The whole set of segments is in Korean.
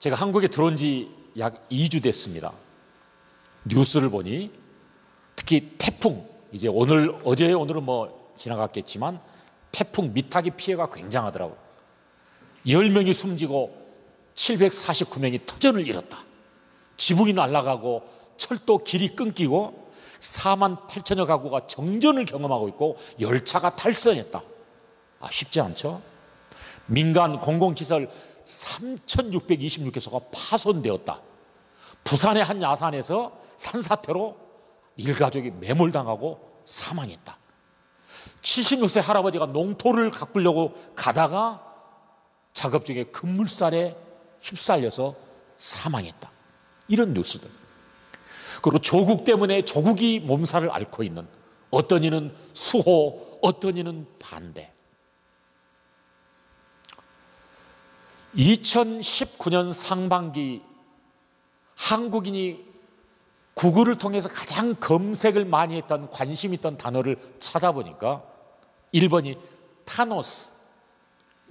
제가 한국에 들어온 지 약 2주 됐습니다. 뉴스를 보니 특히 태풍, 이제 오늘은 뭐 지나갔겠지만 태풍 미타기 피해가 굉장하더라고요. 10명이 숨지고 749명이 터전을 잃었다. 지붕이 날아가고 철도 길이 끊기고 4만 8천여 가구가 정전을 경험하고 있고 열차가 탈선했다. 쉽지 않죠? 민간 공공시설 3,626개소가 파손되었다. 부산의 한 야산에서 산사태로 일가족이 매몰당하고 사망했다. 76세 할아버지가 농토를 가꾸려고 가다가 작업 중에 급물살에 휩쓸려서 사망했다. 이런 뉴스들. 그리고 조국 때문에 조국이 몸살을 앓고 있는, 어떤 이는 수호, 어떤 이는 반대. 2019년 상반기 한국인이 구글을 통해서 가장 검색을 많이 했던, 관심 있던 단어를 찾아보니까 1번이 타노스.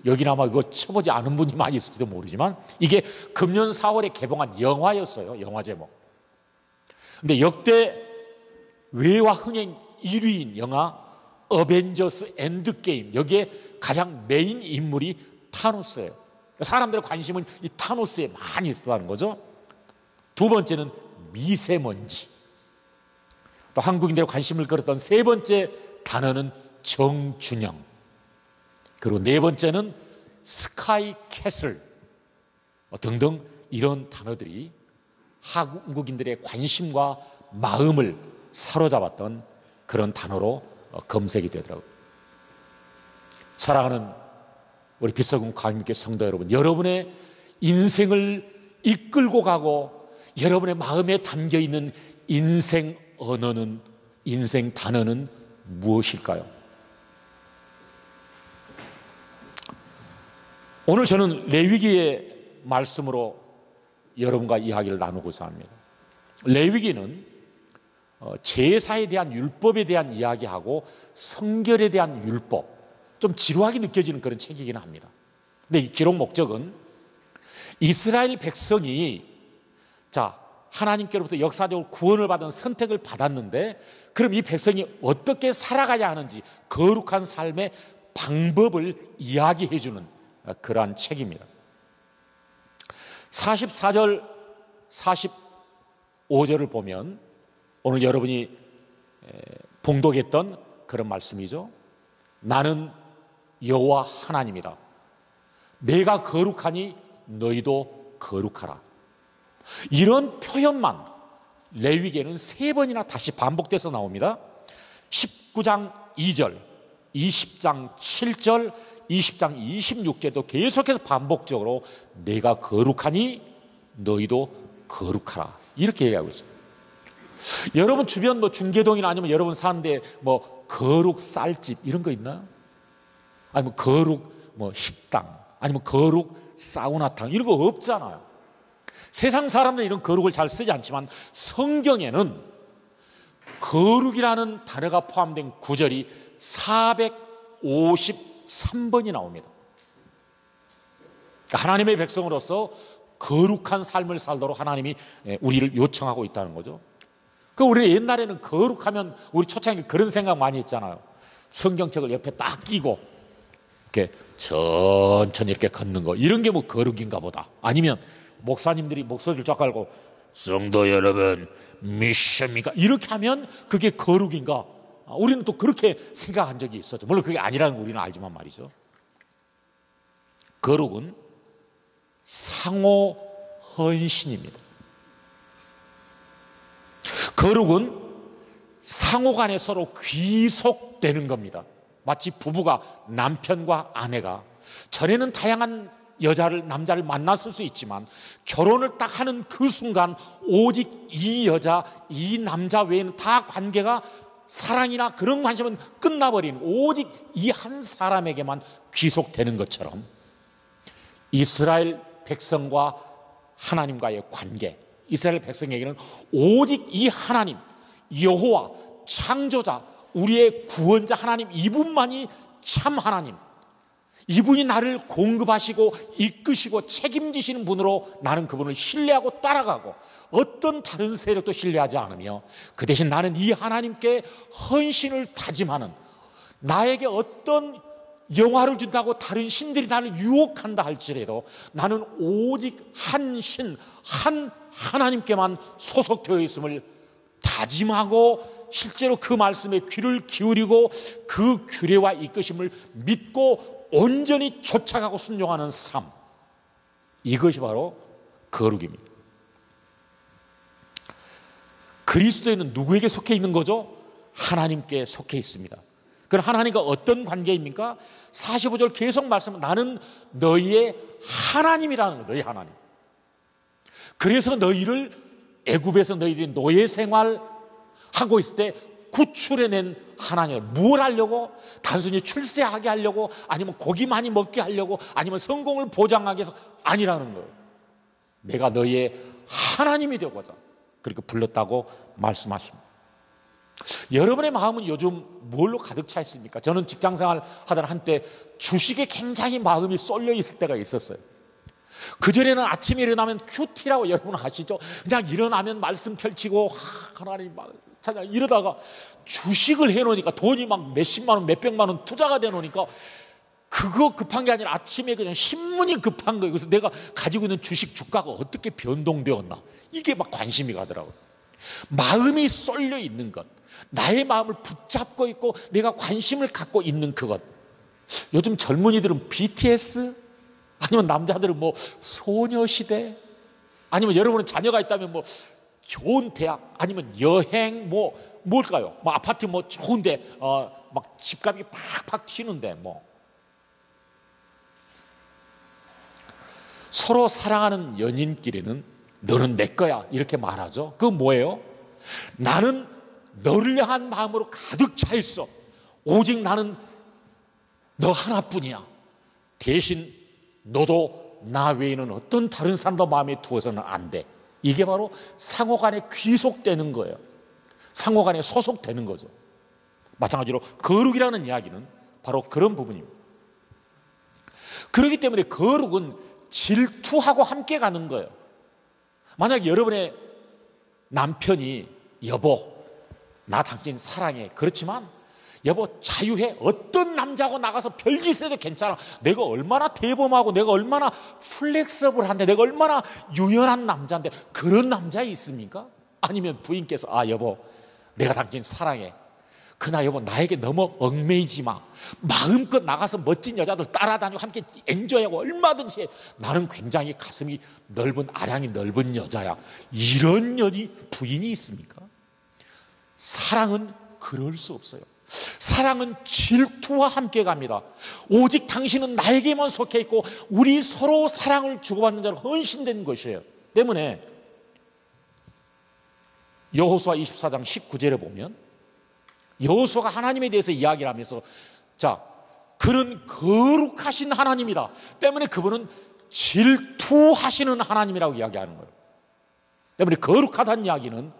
여기는 아마 이거 쳐보지 않은 분이 많이 있을지도 모르지만 이게 금년 4월에 개봉한 영화였어요. 영화 제목. 근데 역대 외화 흥행 1위인 영화 어벤져스 엔드게임, 여기에 가장 메인 인물이 타노스예요. 사람들의 관심은 이 타노스에 많이 있었다는 거죠. 두 번째는 미세먼지. 또 한국인들의 관심을 끌었던 세 번째 단어는 정준영. 그리고 네 번째는 스카이 캐슬 등등, 이런 단어들이 한국인들의 관심과 마음을 사로잡았던 그런 단어로 검색이 되더라고요. 사랑하는 우리 빛서군 광림교회 성도 여러분, 여러분의 인생을 이끌고 가고 여러분의 마음에 담겨있는 인생 언어는, 인생 단어는 무엇일까요? 오늘 저는 레위기의 말씀으로 여러분과 이야기를 나누고자 합니다. 레위기는 제사에 대한 율법에 대한 이야기하고 성결에 대한 율법, 좀 지루하게 느껴지는 그런 책이긴 합니다. 근데 이 기록 목적은 이스라엘 백성이 하나님께로부터 역사적으로 구원을 받은 선택을 받았는데, 그럼 이 백성이 어떻게 살아가야 하는지 거룩한 삶의 방법을 이야기해 주는 그러한 책입니다. 44절 45절을 보면 오늘 여러분이 봉독했던 그런 말씀이죠. 나는 여호와 하나님이다. 내가 거룩하니 너희도 거룩하라. 이런 표현만 레위기에는 3번이나 다시 반복돼서 나옵니다. 19장 2절, 20장 7절, 20장 26절도 계속해서 반복적으로 내가 거룩하니 너희도 거룩하라, 이렇게 얘기하고 있어요. 여러분 주변 중계동이나 아니면 여러분 사는데 거룩 쌀집 이런 거 있나요? 아니면 거룩 식당, 아니면 거룩 사우나탕, 이런 거 없잖아요. 세상 사람들은 이런 거룩을 잘 쓰지 않지만 성경에는 거룩이라는 단어가 포함된 구절이 453번이 나옵니다. 그러니까 하나님의 백성으로서 거룩한 삶을 살도록 하나님이 우리를 요청하고 있다는 거죠. 우리 옛날에는 거룩하면 우리 초창기 그런 생각 많이 했잖아요. 성경책을 옆에 딱 끼고 이렇게 천천히 이렇게 걷는 거, 이런 게 거룩인가 보다. 아니면 목사님들이 목소리를 쫙 깔고 성도 여러분 믿습니까? 이렇게 하면 그게 거룩인가? 우리는 또 그렇게 생각한 적이 있었죠. 물론 그게 아니라는 거 우리는 알지만 말이죠. 거룩은 상호 헌신입니다. 거룩은 상호간에 서로 귀속되는 겁니다. 마치 부부가, 남편과 아내가, 전에는 다양한 남자를 만났을 수 있지만 결혼을 딱 하는 그 순간 오직 이 여자, 이 남자 외에는 다 관계가, 사랑이나 그런 관심은 끝나버린 오직 이 한 사람에게만 귀속되는 것처럼 이스라엘 백성과 하나님과의 관계, 이스라엘 백성에게는 오직 이 하나님, 여호와 창조자, 우리의 구원자 하나님, 이분만이 참 하나님, 이분이 나를 공급하시고 이끄시고 책임지시는 분으로 나는 그분을 신뢰하고 따라가고 어떤 다른 세력도 신뢰하지 않으며 그 대신 나는 이 하나님께 헌신을 다짐하는, 나에게 어떤 영화를 준다고 다른 신들이 나를 유혹한다 할지라도 나는 오직 한 신, 한 하나님께만 소속되어 있음을 다짐하고 실제로 그 말씀에 귀를 기울이고 그 규례와 이끄심을 믿고 온전히 쫓아가고 순종하는 삶, 이것이 바로 거룩입니다. 그리스도인은 누구에게 속해 있는 거죠? 하나님께 속해 있습니다. 그럼 하나님과 어떤 관계입니까? 45절 계속 말씀은 나는 너희의 하나님이라는 거예요. 너희 하나님. 그래서 너희를 애굽에서 너희들이 노예 생활하고 있을 때 구출해낸 하나님. 뭘 하려고? 단순히 출세하게 하려고? 아니면 고기 많이 먹게 하려고? 아니면 성공을 보장하기 위해서? 아니라는 거예요. 내가 너희의 하나님이 되고자 그렇게 불렀다고 말씀하십니다. 여러분의 마음은 요즘 뭘로 가득 차 있습니까? 저는 직장생활 하던 한때 주식에 굉장히 마음이 쏠려 있을 때가 있었어요. 그전에는 아침에 일어나면 큐티라고 여러분 아시죠? 그냥 일어나면 말씀 펼치고 하나님 찬양 이러다가 주식을 해놓으니까 돈이 막 몇십만 원 몇백만 원 투자가 되놓으니까 그거 급한 게 아니라 아침에 그냥 신문이 급한 거예요. 그래서 내가 가지고 있는 주식 주가가 어떻게 변동되었나, 이게 막 관심이 가더라고요. 마음이 쏠려 있는 것, 나의 마음을 붙잡고 있고 내가 관심을 갖고 있는 그것. 요즘 젊은이들은 BTS, 아니면 남자들은 뭐 소녀시대, 아니면 여러분은 자녀가 있다면 뭐 좋은 대학, 아니면 여행, 뭐 뭘까요? 뭐 아파트 뭐 좋은데 막 집값이 팍팍 튀는데 뭐. 서로 사랑하는 연인끼리는 너는 내 거야 이렇게 말하죠. 그건 뭐예요? 나는 너를 향한 마음으로 가득 차 있어. 오직 나는 너 하나뿐이야. 대신 너도 나 외에는 어떤 다른 사람도 마음에 두어서는 안 돼. 이게 바로 상호간에 귀속되는 거예요. 상호간에 소속되는 거죠. 마찬가지로 거룩이라는 이야기는 바로 그런 부분입니다. 그렇기 때문에 거룩은 질투하고 함께 가는 거예요. 만약 여러분의 남편이 여보 나 당신 사랑해, 그렇지만 여보 자유해, 어떤 남자하고 나가서 별짓을 해도 괜찮아, 내가 얼마나 대범하고 내가 얼마나 플렉서블한데 내가 얼마나 유연한 남자인데, 그런 남자 있습니까? 아니면 부인께서 여보 내가 당신 사랑해, 그러나 여보 나에게 너무 얽매이지 마, 마음껏 나가서 멋진 여자들 따라다니고 함께 엔조이하고 얼마든지 해. 나는 굉장히 가슴이 넓은, 아량이 넓은 여자야. 이런 부인이 있습니까? 사랑은 그럴 수 없어요. 사랑은 질투와 함께 갑니다. 오직 당신은 나에게만 속해 있고 우리 서로 사랑을 주고받는 자로 헌신된 것이에요. 때문에 여호수아 24장 19절에 보면 여호수아가 하나님에 대해서 이야기를 하면서 그는 거룩하신 하나님이다 때문에 그분은 질투하시는 하나님이라고 이야기하는 거예요. 때문에 거룩하다는 이야기는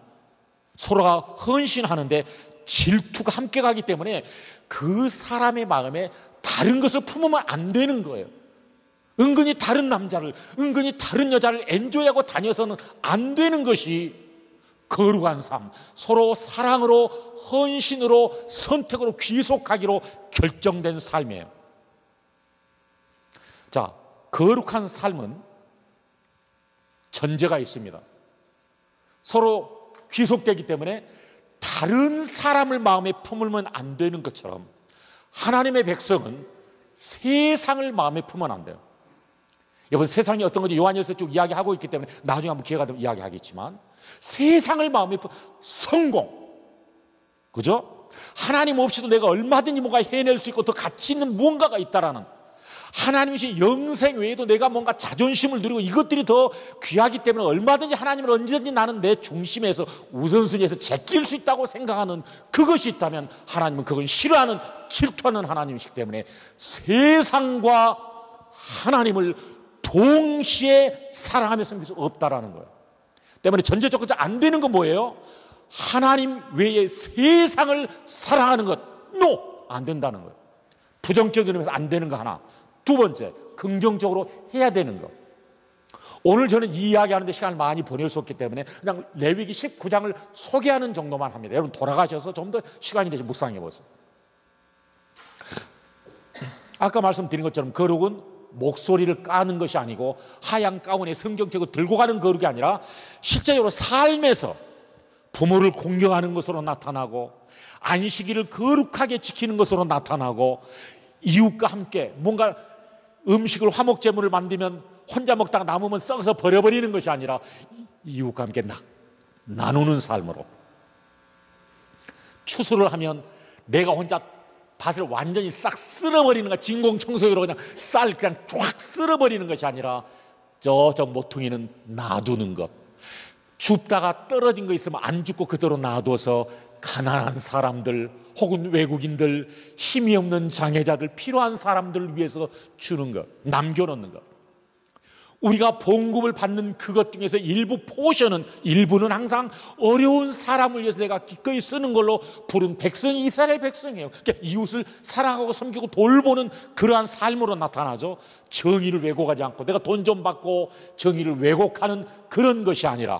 서로가 헌신하는데 질투가 함께 가기 때문에 그 사람의 마음에 다른 것을 품으면 안 되는 거예요. 은근히 다른 남자를, 은근히 다른 여자를 엔조이하고 다녀서는 안 되는 것이 거룩한 삶, 서로 사랑으로, 헌신으로, 선택으로 귀속하기로 결정된 삶이에요. 거룩한 삶은 전제가 있습니다. 서로 귀속되기 때문에 다른 사람을 마음에 품으면 안 되는 것처럼 하나님의 백성은 세상을 마음에 품으면 안 돼요. 여러분, 세상이 어떤 건지 요한일서 쭉 이야기하고 있기 때문에 나중에 한번 기회가 되면 이야기하겠지만, 세상을 마음에 성공, 그죠? 하나님 없이도 내가 얼마든지 뭔가 해낼 수 있고 더 가치 있는 무언가가 있다라는, 하나님이신 영생 외에도 내가 뭔가 자존심을 누리고 이것들이 더 귀하기 때문에 얼마든지 하나님을 언제든지 나는 내 중심에서 우선순위에서 제낄 수 있다고 생각하는 그것이 있다면 하나님은 그건 싫어하는, 질투하는 하나님이시기 때문에 세상과 하나님을 동시에 사랑하며 섬길 수 없다라는 거예요. 때문에 전제적으로 안 되는 건 뭐예요? 하나님 외에 세상을 사랑하는 것, 안 된다는 거예요. 부정적인 의미에서 안 되는 거 하나, 두 번째, 긍정적으로 해야 되는 것. 오늘 저는 이 이야기하는데 시간을 많이 보낼 수 없기 때문에 그냥 레위기 19장을 소개하는 정도만 합니다. 여러분 돌아가셔서 좀 더 시간이 되시 묵상해 보세요. 아까 말씀드린 것처럼 거룩은 목소리를 까는 것이 아니고 하얀 가운에 성경책을 들고 가는 거룩이 아니라 실제로 삶에서 부모를 공경하는 것으로 나타나고 안식일을 거룩하게 지키는 것으로 나타나고 이웃과 함께 뭔가 음식을 화목제물을 만들면 혼자 먹다가 남으면 썩어서 버려버리는 것이 아니라 이웃과 함께 나누는 삶으로, 추수를 하면 내가 혼자 밭을 완전히 싹 쓸어버리는 것, 진공청소기로 그냥 쌀 그냥 쫙 쓸어버리는 것이 아니라 저쪽 모퉁이는 놔두는 것, 줍다가 떨어진 거 있으면 안 줍고 그대로 놔둬서 가난한 사람들 혹은 외국인들, 힘이 없는 장애자들, 필요한 사람들을 위해서 주는 것, 남겨놓는 것. 우리가 봉급을 받는 그것 중에서 일부는 항상 어려운 사람을 위해서 내가 기꺼이 쓰는 걸로 부른 백성이 이스라엘 백성이에요. 그러니까 이웃을 사랑하고 섬기고 돌보는 그러한 삶으로 나타나죠. 정의를 왜곡하지 않고 내가 돈 좀 받고 정의를 왜곡하는 그런 것이 아니라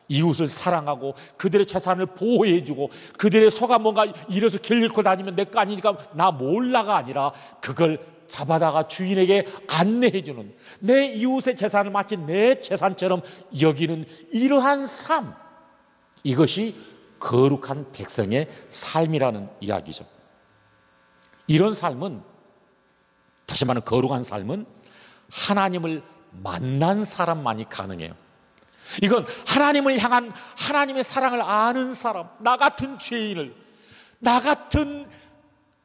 이웃을 사랑하고 그들의 재산을 보호해주고 그들의 소가 뭔가 이래서 길 잃고 다니면 내 거 아니니까 나 몰라가 아니라 그걸 잡아다가 주인에게 안내해주는, 내 이웃의 재산을 마치 내 재산처럼 여기는 이러한 삶, 이것이 거룩한 백성의 삶이라는 이야기죠. 이런 삶은, 다시 말하면 거룩한 삶은 하나님을 만난 사람만이 가능해요. 이건 하나님을 향한 하나님의 사랑을 아는 사람, 나 같은 죄인을, 나 같은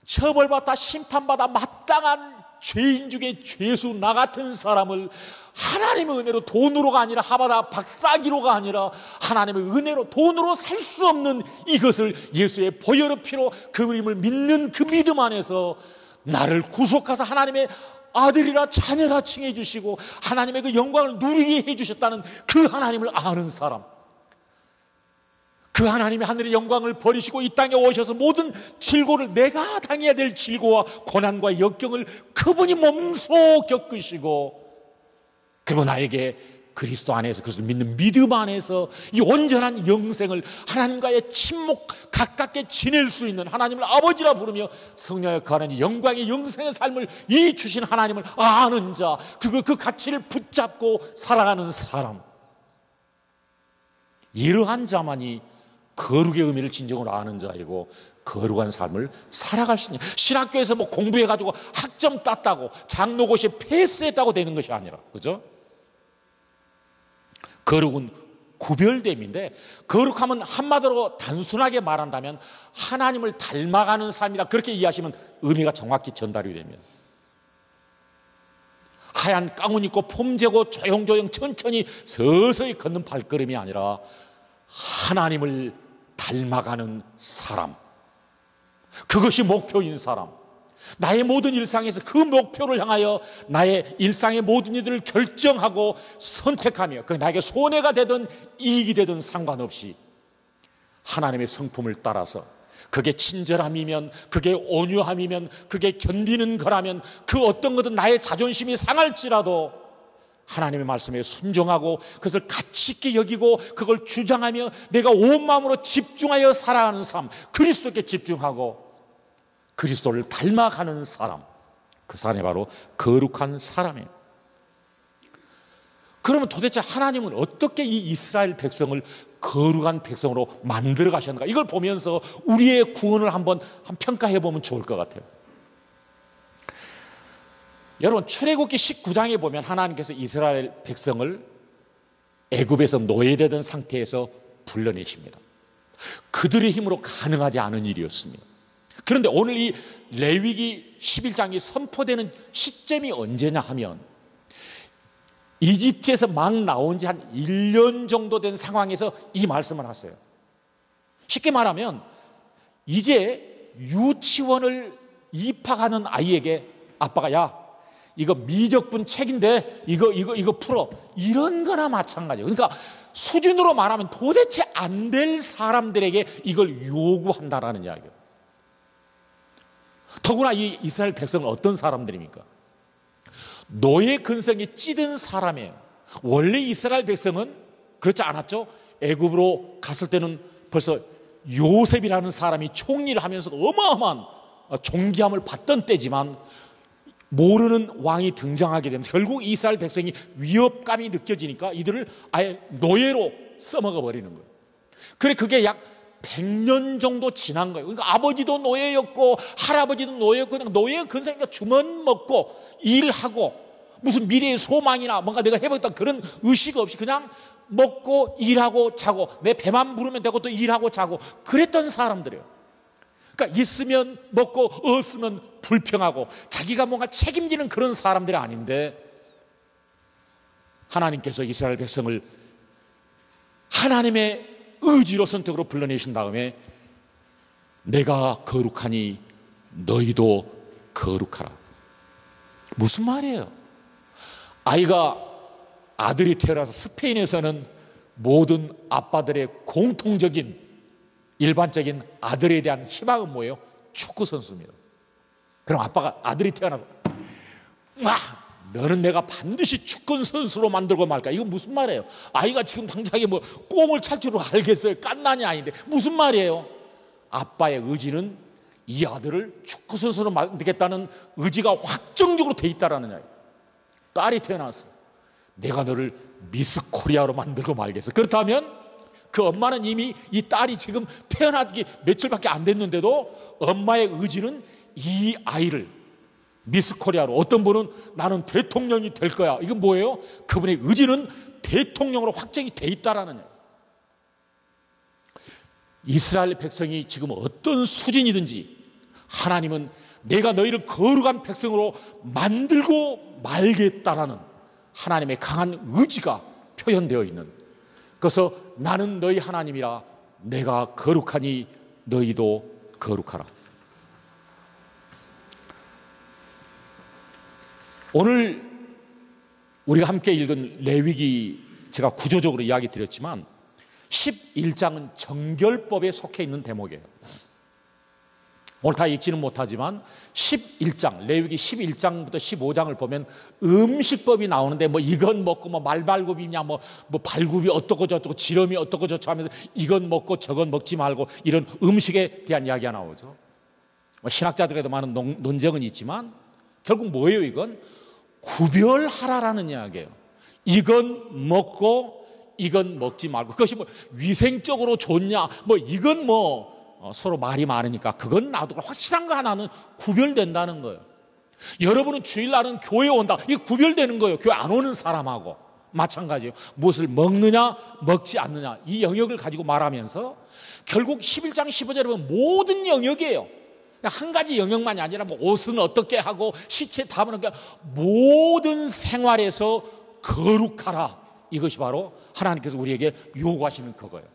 처벌받다 심판받아 마땅한 죄인 중에 죄수 나 같은 사람을 하나님의 은혜로, 돈으로가 아니라 하바다 박사기로가 아니라 하나님의 은혜로 돈으로 살 수 없는 이것을 예수의 보혈의 피로 그분임을 믿는 그 믿음 안에서 나를 구속하사 하나님의 아들이라 자녀라 칭해 주시고 하나님의 그 영광을 누리게 해 주셨다는 그 하나님을 아는 사람, 그 하나님의 하늘의 영광을 버리시고 이 땅에 오셔서 모든 질고를, 내가 당해야 될 질고와 고난과 역경을 그분이 몸소 겪으시고, 그리고 나에게 그리스도 안에서 그것을 믿는 믿음 안에서 이 온전한 영생을 하나님과의 친목 가깝게 지낼 수 있는, 하나님을 아버지라 부르며 성령의 거하는 영광의 영생의 삶을 이 주신 하나님을 아는 자, 그 가치를 붙잡고 살아가는 사람, 이러한 자만이 거룩의 의미를 진정으로 아는 자이고 거룩한 삶을 살아갈 수 있는, 신학교에서 뭐 공부해가지고 학점 땄다고 장로고시 패스했다고 되는 것이 아니라, 그죠? 거룩은 구별됨인데, 거룩하면 한마디로 단순하게 말한다면 하나님을 닮아가는 삶이다, 그렇게 이해하시면 의미가 정확히 전달이 됩니다. 하얀 가운 입고 폼재고 조용조용 천천히 서서히 걷는 발걸음이 아니라 하나님을 닮아가는 사람, 그것이 목표인 사람, 나의 모든 일상에서 그 목표를 향하여 나의 일상의 모든 일들을 결정하고 선택하며, 그 나에게 손해가 되든 이익이 되든 상관없이 하나님의 성품을 따라서, 그게 친절함이면, 그게 온유함이면, 그게 견디는 거라면, 그 어떤 것은 나의 자존심이 상할지라도 하나님의 말씀에 순종하고 그것을 가치 있게 여기고 그걸 주장하며 내가 온 마음으로 집중하여 살아가는 삶, 그리스도께 집중하고 그리스도를 닮아가는 사람, 그 사람이 바로 거룩한 사람이에요. 그러면 도대체 하나님은 어떻게 이 이스라엘 백성을 거룩한 백성으로 만들어 가셨는가, 이걸 보면서 우리의 구원을 한번 평가해 보면 좋을 것 같아요. 여러분, 출애굽기 19장에 보면 하나님께서 이스라엘 백성을 애굽에서 노예되던 상태에서 불러내십니다. 그들의 힘으로 가능하지 않은 일이었습니다. 그런데 오늘 이 레위기 11장이 선포되는 시점이 언제냐 하면, 이집트에서 막 나온 지 한 1년 정도 된 상황에서 이 말씀을 하세요. 쉽게 말하면 이제 유치원을 입학하는 아이에게 아빠가, 야, 이거 미적분 책인데 이거 풀어, 이런 거나 마찬가지예요. 그러니까 수준으로 말하면 도대체 안 될 사람들에게 이걸 요구한다라는 이야기예요. 더구나 이 이스라엘 백성은 어떤 사람들입니까? 노예 근성이 찌든 사람이에요. 원래 이스라엘 백성은 그렇지 않았죠? 애굽으로 갔을 때는 벌써 요셉이라는 사람이 총리를 하면서 어마어마한 존귀함을 받던 때지만 모르는 왕이 등장하게 되면서 결국 이스라엘 백성이 위협감이 느껴지니까 이들을 아예 노예로 써먹어 버리는 거예요. 그래, 그게 약 100년 정도 지난 거예요. 그러니까 아버지도 노예였고 할아버지도 노예였고, 그냥 노예의 근성이니까 주문 먹고 일하고 무슨 미래의 소망이나 뭔가 내가 해보겠다 그런 의식 없이 그냥 먹고 일하고 자고 내 배만 부르면 되고 또 일하고 자고 그랬던 사람들이에요. 그러니까 있으면 먹고 없으면 불평하고 자기가 뭔가 책임지는 그런 사람들이 아닌데, 하나님께서 이스라엘 백성을 하나님의 의지로 선택으로 불러내신 다음에 내가 거룩하니 너희도 거룩하라. 무슨 말이에요? 아들이 태어나서 스페인에서는 모든 아빠들의 공통적인 일반적인 아들에 대한 희망은 뭐예요? 축구 선수입니다. 그럼 아들이 태어나서 와, 너는 내가 반드시 축구 선수로 만들고 말까? 이건 무슨 말이에요? 아이가 지금 당장에 뭐 꽁을 찰 줄 알겠어요? 깐난이 아닌데 무슨 말이에요? 아빠의 의지는 이 아들을 축구 선수로 만들겠다는 의지가 확정적으로 돼 있다라는 이야기. 딸이 태어났어. 내가 너를 미스 코리아로 만들고 말겠어. 그렇다면 그 엄마는 이미 이 딸이 지금 태어나기 며칠밖에 안 됐는데도 엄마의 의지는 이 아이를 미스 코리아로, 어떤 분은 나는 대통령이 될 거야. 이건 뭐예요? 그분의 의지는 대통령으로 확정이 돼 있다라는 거예요. 이스라엘 백성이 지금 어떤 수준이든지 하나님은 내가 너희를 거룩한 백성으로 만들고 말겠다라는 하나님의 강한 의지가 표현되어 있는, 그래서 나는 너희 하나님이라 내가 거룩하니 너희도 거룩하라. 오늘 우리가 함께 읽은 레위기, 제가 구조적으로 이야기 드렸지만 11장은 정결법에 속해 있는 대목이에요. 오늘 다 읽지는 못하지만 11장, 레위기 11장부터 15장을 보면 음식법이 나오는데 뭐 이건 먹고 뭐 말발굽이냐 뭐 발굽이 어떻고 저쩌고 지름이 어떻고 저쩌고 하면서 이건 먹고 저건 먹지 말고 이런 음식에 대한 이야기가 나오죠. 신학자들에도 많은 논쟁은 있지만 결국 뭐예요? 이건 구별하라라는 이야기예요. 이건 먹고 이건 먹지 말고, 그것이 뭐 위생적으로 좋냐 뭐 이건 서로 말이 많으니까 그건 놔두고 확실한 거 하나는 구별된다는 거예요. 여러분은 주일날은 교회에 온다, 이게 구별되는 거예요. 교회 안 오는 사람하고 마찬가지예요. 무엇을 먹느냐 먹지 않느냐 이 영역을 가지고 말하면서 결국 11장 15절에 보면 모든 영역이에요. 한 가지 영역만이 아니라 뭐 옷은 어떻게 하고 시체 담는 게 모든 생활에서 거룩하라, 이것이 바로 하나님께서 우리에게 요구하시는 그거예요.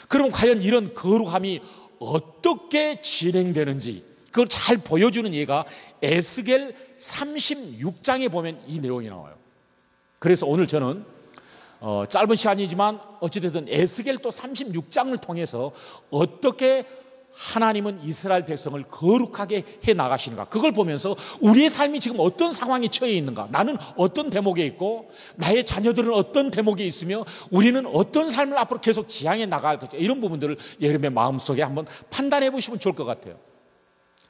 그럼 과연 이런 거룩함이 어떻게 진행되는지 그걸 잘 보여주는 예가 에스겔 36장에 보면 이 내용이 나와요. 그래서 오늘 저는 짧은 시간이지만 어찌됐든 에스겔 또 36장을 통해서 어떻게 하나님은 이스라엘 백성을 거룩하게 해 나가시는가, 그걸 보면서 우리의 삶이 지금 어떤 상황에 처해 있는가, 나는 어떤 대목에 있고 나의 자녀들은 어떤 대목에 있으며 우리는 어떤 삶을 앞으로 계속 지향해 나갈 것인가, 이런 부분들을 여러분의 마음속에 한번 판단해 보시면 좋을 것 같아요.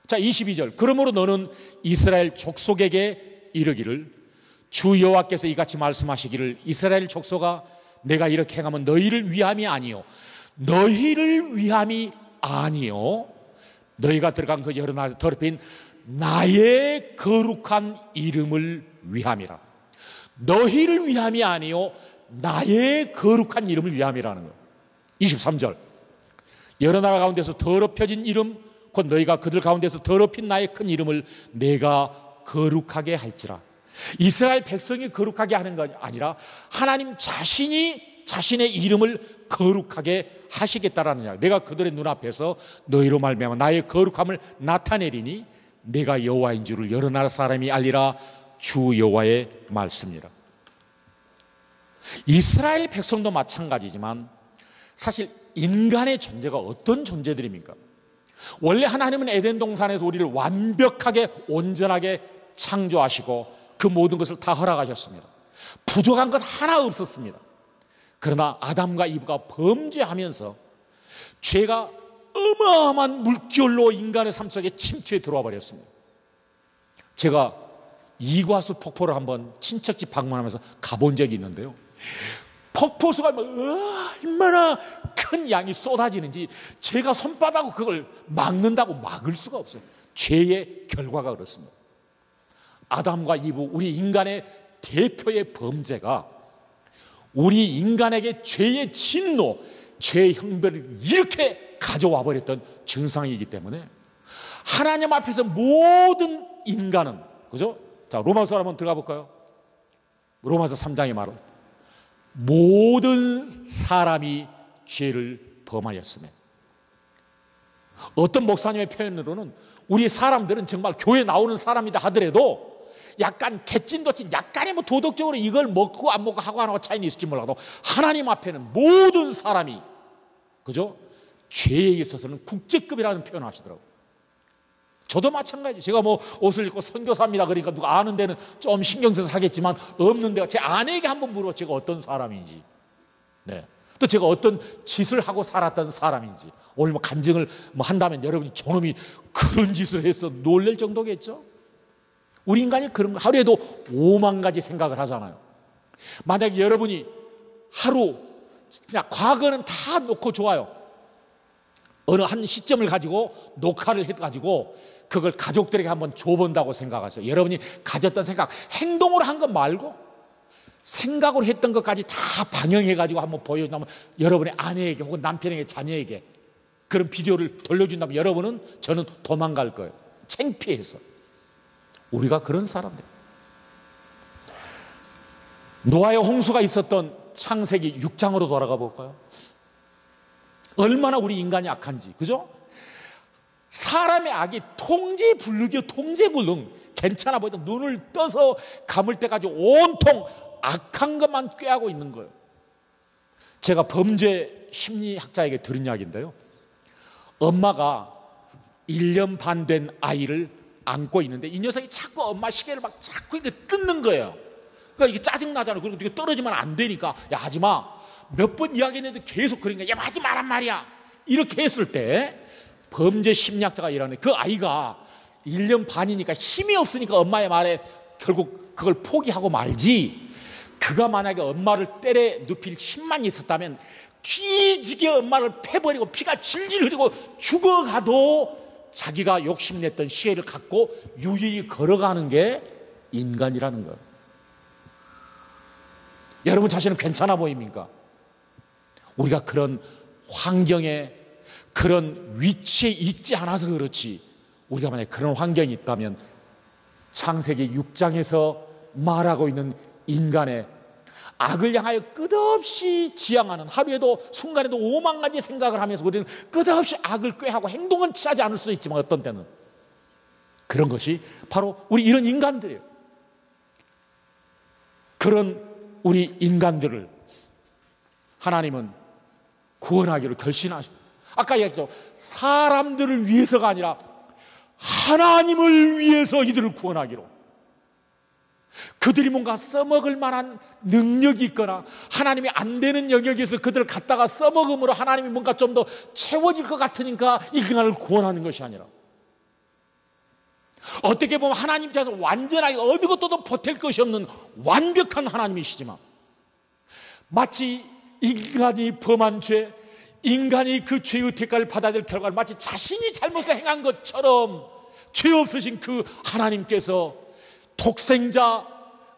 자, 22절. 그러므로 너는 이스라엘 족속에게 이르기를 주 여호와께서 이같이 말씀하시기를 이스라엘 족속아, 내가 이렇게 행하면 너희를 위함이 아니요 너희를 위함이 아니요 너희가 들어간 그 여러 나라에서 더럽힌 나의 거룩한 이름을 위함이라. 너희를 위함이 아니요 나의 거룩한 이름을 위함이라는 거예요. 23절. 여러 나라 가운데서 더럽혀진 이름 곧 너희가 그들 가운데서 더럽힌 나의 큰 이름을 내가 거룩하게 할지라. 이스라엘 백성이 거룩하게 하는 것 아니라 하나님 자신이 자신의 이름을 거룩하게 하시겠다라는 이야기. 내가 그들의 눈앞에서 너희로 말미암아 나의 거룩함을 나타내리니 내가 여호와인 줄을 여러 나라 사람이 알리라. 주 여호와의 말씀이라. 이스라엘 백성도 마찬가지지만 사실 인간의 존재가 어떤 존재들입니까? 원래 하나님은 에덴 동산에서 우리를 완벽하게 온전하게 창조하시고 그 모든 것을 다 허락하셨습니다. 부족한 것 하나 없었습니다. 그러나 아담과 이브가 범죄하면서 죄가 어마어마한 물결로 인간의 삶 속에 침투해 들어와 버렸습니다. 제가 이과수 폭포를 한번 친척집 방문하면서 가본 적이 있는데요, 폭포수가 얼마나 큰 양이 쏟아지는지 제가 손바닥으로 그걸 막는다고 막을 수가 없어요. 죄의 결과가 그렇습니다. 아담과 이브, 우리 인간의 대표의 범죄가 우리 인간에게 죄의 진노, 죄의 형벌을 이렇게 가져와 버렸던 증상이기 때문에 하나님 앞에서 모든 인간은, 그죠? 자, 로마서 한번 들어가 볼까요? 로마서 3장에 말합니다. 모든 사람이 죄를 범하였으며, 어떤 목사님의 표현으로는 우리 사람들은 정말 교회 나오는 사람이다 하더라도 약간 개찐도찐 약간의 뭐 도덕적으로 이걸 먹고 안 먹고 하고 안 하고 차이는 있을지 몰라도 하나님 앞에는 모든 사람이, 그죠? 죄에 있어서는 국제급이라는 표현을 하시더라고요. 저도 마찬가지. 제가 뭐 옷을 입고 선교사입니다 그러니까 누가 아는 데는 좀 신경 써서 하겠지만 없는 데가, 제 아내에게 한번 물어 제가 어떤 사람인지, 네, 또 제가 어떤 짓을 하고 살았던 사람인지, 오늘 뭐 간증을 뭐 한다면 여러분이 저놈이 그런 짓을 해서 놀랄 정도겠죠. 우리 인간이 그런 거 하루에도 5만 가지 생각을 하잖아요. 만약에 여러분이 하루 그냥 과거는 다 놓고 좋아요, 어느 한 시점을 가지고 녹화를 해가지고 그걸 가족들에게 한번 줘본다고 생각하세요. 여러분이 가졌던 생각, 행동으로 한 것 말고 생각으로 했던 것까지 다 반영해가지고 한번 보여준다면, 여러분의 아내에게 혹은 남편에게, 자녀에게 그런 비디오를 돌려준다면 여러분은, 저는 도망갈 거예요. 창피해서. 우리가 그런 사람들. 노아의 홍수가 있었던 창세기 6장으로 돌아가 볼까요? 얼마나 우리 인간이 악한지, 그죠? 사람의 악이 통제불능이요, 통제불능. 괜찮아 보이던 눈을 떠서 감을 때까지 온통 악한 것만 꾀하고 있는 거예요. 제가 범죄 심리학자에게 들은 이야기인데요, 엄마가 1년 반 된 아이를 안고 있는데 이 녀석이 자꾸 엄마 시계를 막 자꾸 이렇게 끊는 거예요. 그러니까 이게 짜증나잖아요. 그리고 이게 떨어지면 안 되니까, 야 하지마, 몇 번 이야기했는데 계속 그러니까, 야 하지 마란 말이야, 이렇게 했을 때 범죄 심리학자가 이러네, 그 아이가 1년 반이니까 힘이 없으니까 엄마의 말에 결국 그걸 포기하고 말지, 그가 만약에 엄마를 때려 눕힐 힘만 있었다면 뒤지게 엄마를 패버리고 피가 질질 흐르고 죽어가도 자기가 욕심냈던 시혜를 갖고 유유히 걸어가는 게 인간이라는 거예요. 여러분 자신은 괜찮아 보입니까? 우리가 그런 환경에, 그런 위치에 있지 않아서 그렇지, 우리가 만약에 그런 환경이 있다면 창세기 6장에서 말하고 있는 인간의 악을 향하여 끝없이 지향하는, 하루에도 순간에도 5만 가지 생각을 하면서 우리는 끝없이 악을 꾀하고 행동은 취하지 않을 수도 있지만 어떤 때는 그런 것이 바로 우리 이런 인간들이에요. 그런 우리 인간들을 하나님은 구원하기로 결심하시고, 아까 얘기했죠, 사람들을 위해서가 아니라 하나님을 위해서 이들을 구원하기로. 그들이 뭔가 써먹을 만한 능력이 있거나 하나님이 안 되는 영역에서 그들을 갖다가 써먹음으로 하나님이 뭔가 좀 더 채워질 것 같으니까 인간을 구원하는 것이 아니라, 어떻게 보면 하나님께서 완전하게 어느 것도 보탤 것이 없는 완벽한 하나님이시지만, 마치 인간이 범한 죄, 인간이 그 죄의 대가를 받아야 될 결과를 마치 자신이 잘못을 행한 것처럼 죄 없으신 그 하나님께서 독생자,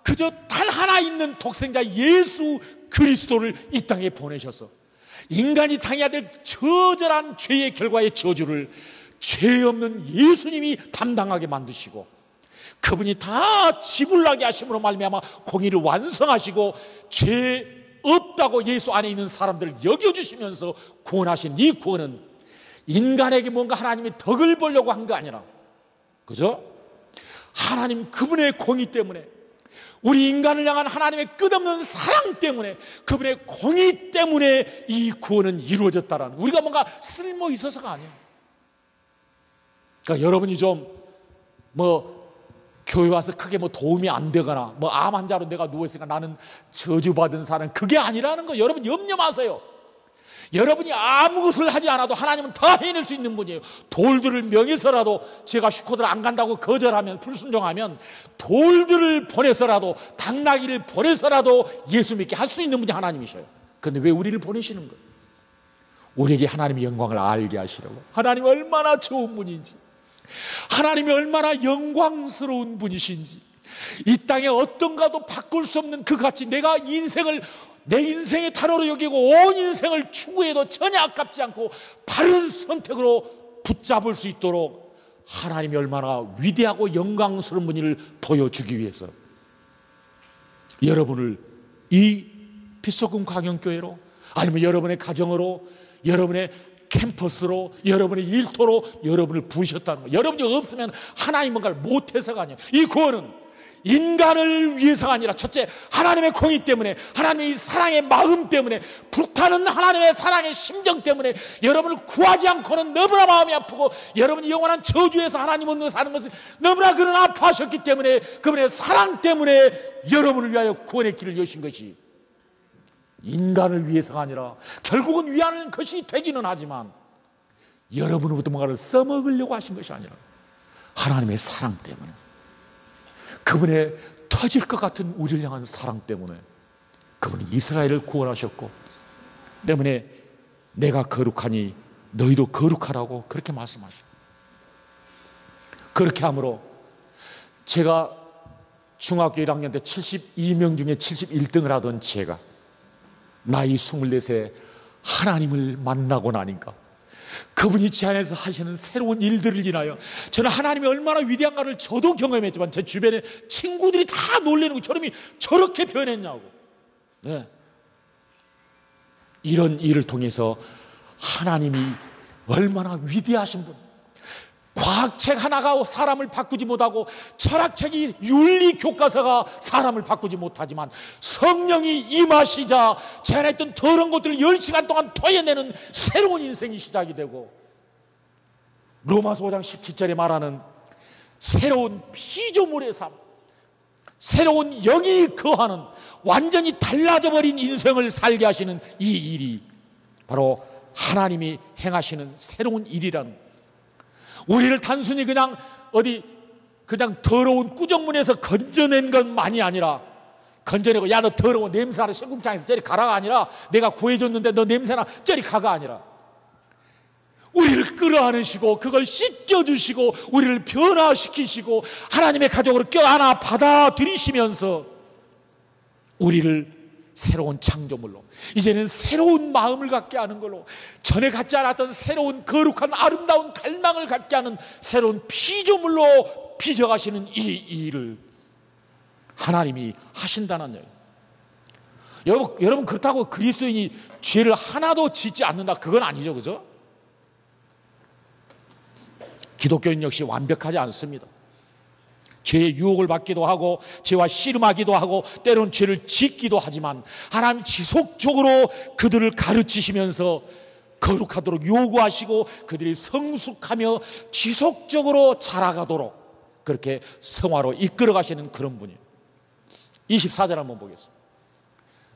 그저 단 하나 있는 독생자 예수 그리스도를 이 땅에 보내셔서 인간이 당해야 될 처절한 죄의 결과의 저주를 죄 없는 예수님이 담당하게 만드시고, 그분이 다 지불나게 하심으로 말미암아 공의를 완성하시고 죄 없다고 예수 안에 있는 사람들을 여겨주시면서 구원하신 이 구원은 인간에게 뭔가 하나님이 덕을 보려고 한 게 아니라, 그죠? 하나님 그분의 공의 때문에, 우리 인간을 향한 하나님의 끝없는 사랑 때문에, 그분의 공의 때문에 이 구원은 이루어졌다라는, 우리가 뭔가 쓸모 있어서가 아니에요. 그러니까 여러분이 좀 뭐 교회 와서 크게 뭐 도움이 안 되거나 뭐 암 환자로 내가 누워있으니까 나는 저주받은 사람, 그게 아니라는 거 여러분 염려 마세요. 여러분이 아무 것을 하지 않아도 하나님은 다 해낼 수 있는 분이에요. 돌들을 명해서라도, 제가 슈코들 안 간다고 거절하면, 불순종하면 돌들을 보내서라도, 당나귀를 보내서라도 예수 믿게 할 수 있는 분이 하나님이셔요. 그런데 왜 우리를 보내시는 거예요? 우리에게 하나님의 영광을 알게 하시려고. 하나님이 얼마나 좋은 분인지, 하나님이 얼마나 영광스러운 분이신지, 이 땅에 어떤 가도 바꿀 수 없는 그 가치, 내가 인생을 내 인생의 탈호로 여기고 온 인생을 추구해도 전혀 아깝지 않고 바른 선택으로 붙잡을 수 있도록 하나님이 얼마나 위대하고 영광스러운 분을 보여주기 위해서 여러분을 이 빛소금 광영교회로, 아니면 여러분의 가정으로, 여러분의 캠퍼스로, 여러분의 일터로 여러분을 부으셨다는 거예요. 여러분이 없으면 하나님 뭔가를 못해서가 아니에요. 이 구원은 인간을 위해서가 아니라, 첫째 하나님의 공의 때문에, 하나님의 사랑의 마음 때문에, 불타는 하나님의 사랑의 심정 때문에 여러분을 구하지 않고는 너무나 마음이 아프고, 여러분이 영원한 저주에서 하나님 없는 사는 것을 너무나 그는 아파하셨기 때문에, 그분의 사랑 때문에 여러분을 위하여 구원의 길을 여신 것이 인간을 위해서가 아니라, 결국은 위하는 것이 되기는 하지만 여러분으로부터 뭔가를 써먹으려고 하신 것이 아니라 하나님의 사랑 때문에, 그분의 터질 것 같은 우리를 향한 사랑 때문에 그분이 이스라엘을 구원하셨고, 때문에 내가 거룩하니 너희도 거룩하라고 그렇게 말씀하십니다. 그렇게 함으로 제가 중학교 1학년 때 72명 중에 71등을 하던 제가 나이 24세 하나님을 만나고 나니까 그분이 제 안에서 하시는 새로운 일들을 인하여 저는 하나님이 얼마나 위대한가를 저도 경험했지만, 제 주변에 친구들이 다 놀라는 거, 저놈이 저렇게 변했냐고. 네. 이런 일을 통해서 하나님이 얼마나 위대하신 분, 과학책 하나가 사람을 바꾸지 못하고, 철학책이, 윤리 교과서가 사람을 바꾸지 못하지만, 성령이 임하시자 제 안에 있던 더러운 것들을 10시간 동안 토해내는 새로운 인생이 시작이 되고, 로마서 5장 17절에 말하는 새로운 피조물의 삶, 새로운 영이 거하는 완전히 달라져 버린 인생을 살게 하시는 이 일이 바로 하나님이 행하시는 새로운 일이라는, 우리를 단순히 그냥 더러운 구정문에서 건져낸 것만이 아니라, 건져내고 야 너 더러워 냄새나는 신궁창에서 저리 가라가 아니라, 내가 구해줬는데 너 냄새나 저리 가가 아니라, 우리를 끌어안으시고 그걸 씻겨주시고 우리를 변화시키시고 하나님의 가족으로 껴안아 받아들이시면서 우리를 새로운 창조물로, 이제는 새로운 마음을 갖게 하는 걸로, 전에 갖지 않았던 새로운 거룩한 아름다운 갈망을 갖게 하는 새로운 피조물로 빚어가시는 이 일을 하나님이 하신다는 얘기예요. 여러분 그렇다고 그리스도인이 죄를 하나도 짓지 않는다, 그건 아니죠, 그죠? 기독교인 역시 완벽하지 않습니다. 죄의 유혹을 받기도 하고, 죄와 씨름하기도 하고, 때로는 죄를 짓기도 하지만 하나님 지속적으로 그들을 가르치시면서 거룩하도록 요구하시고, 그들이 성숙하며 지속적으로 자라가도록 그렇게 성화로 이끌어 가시는 그런 분이에요. 24절 한번 보겠습니다.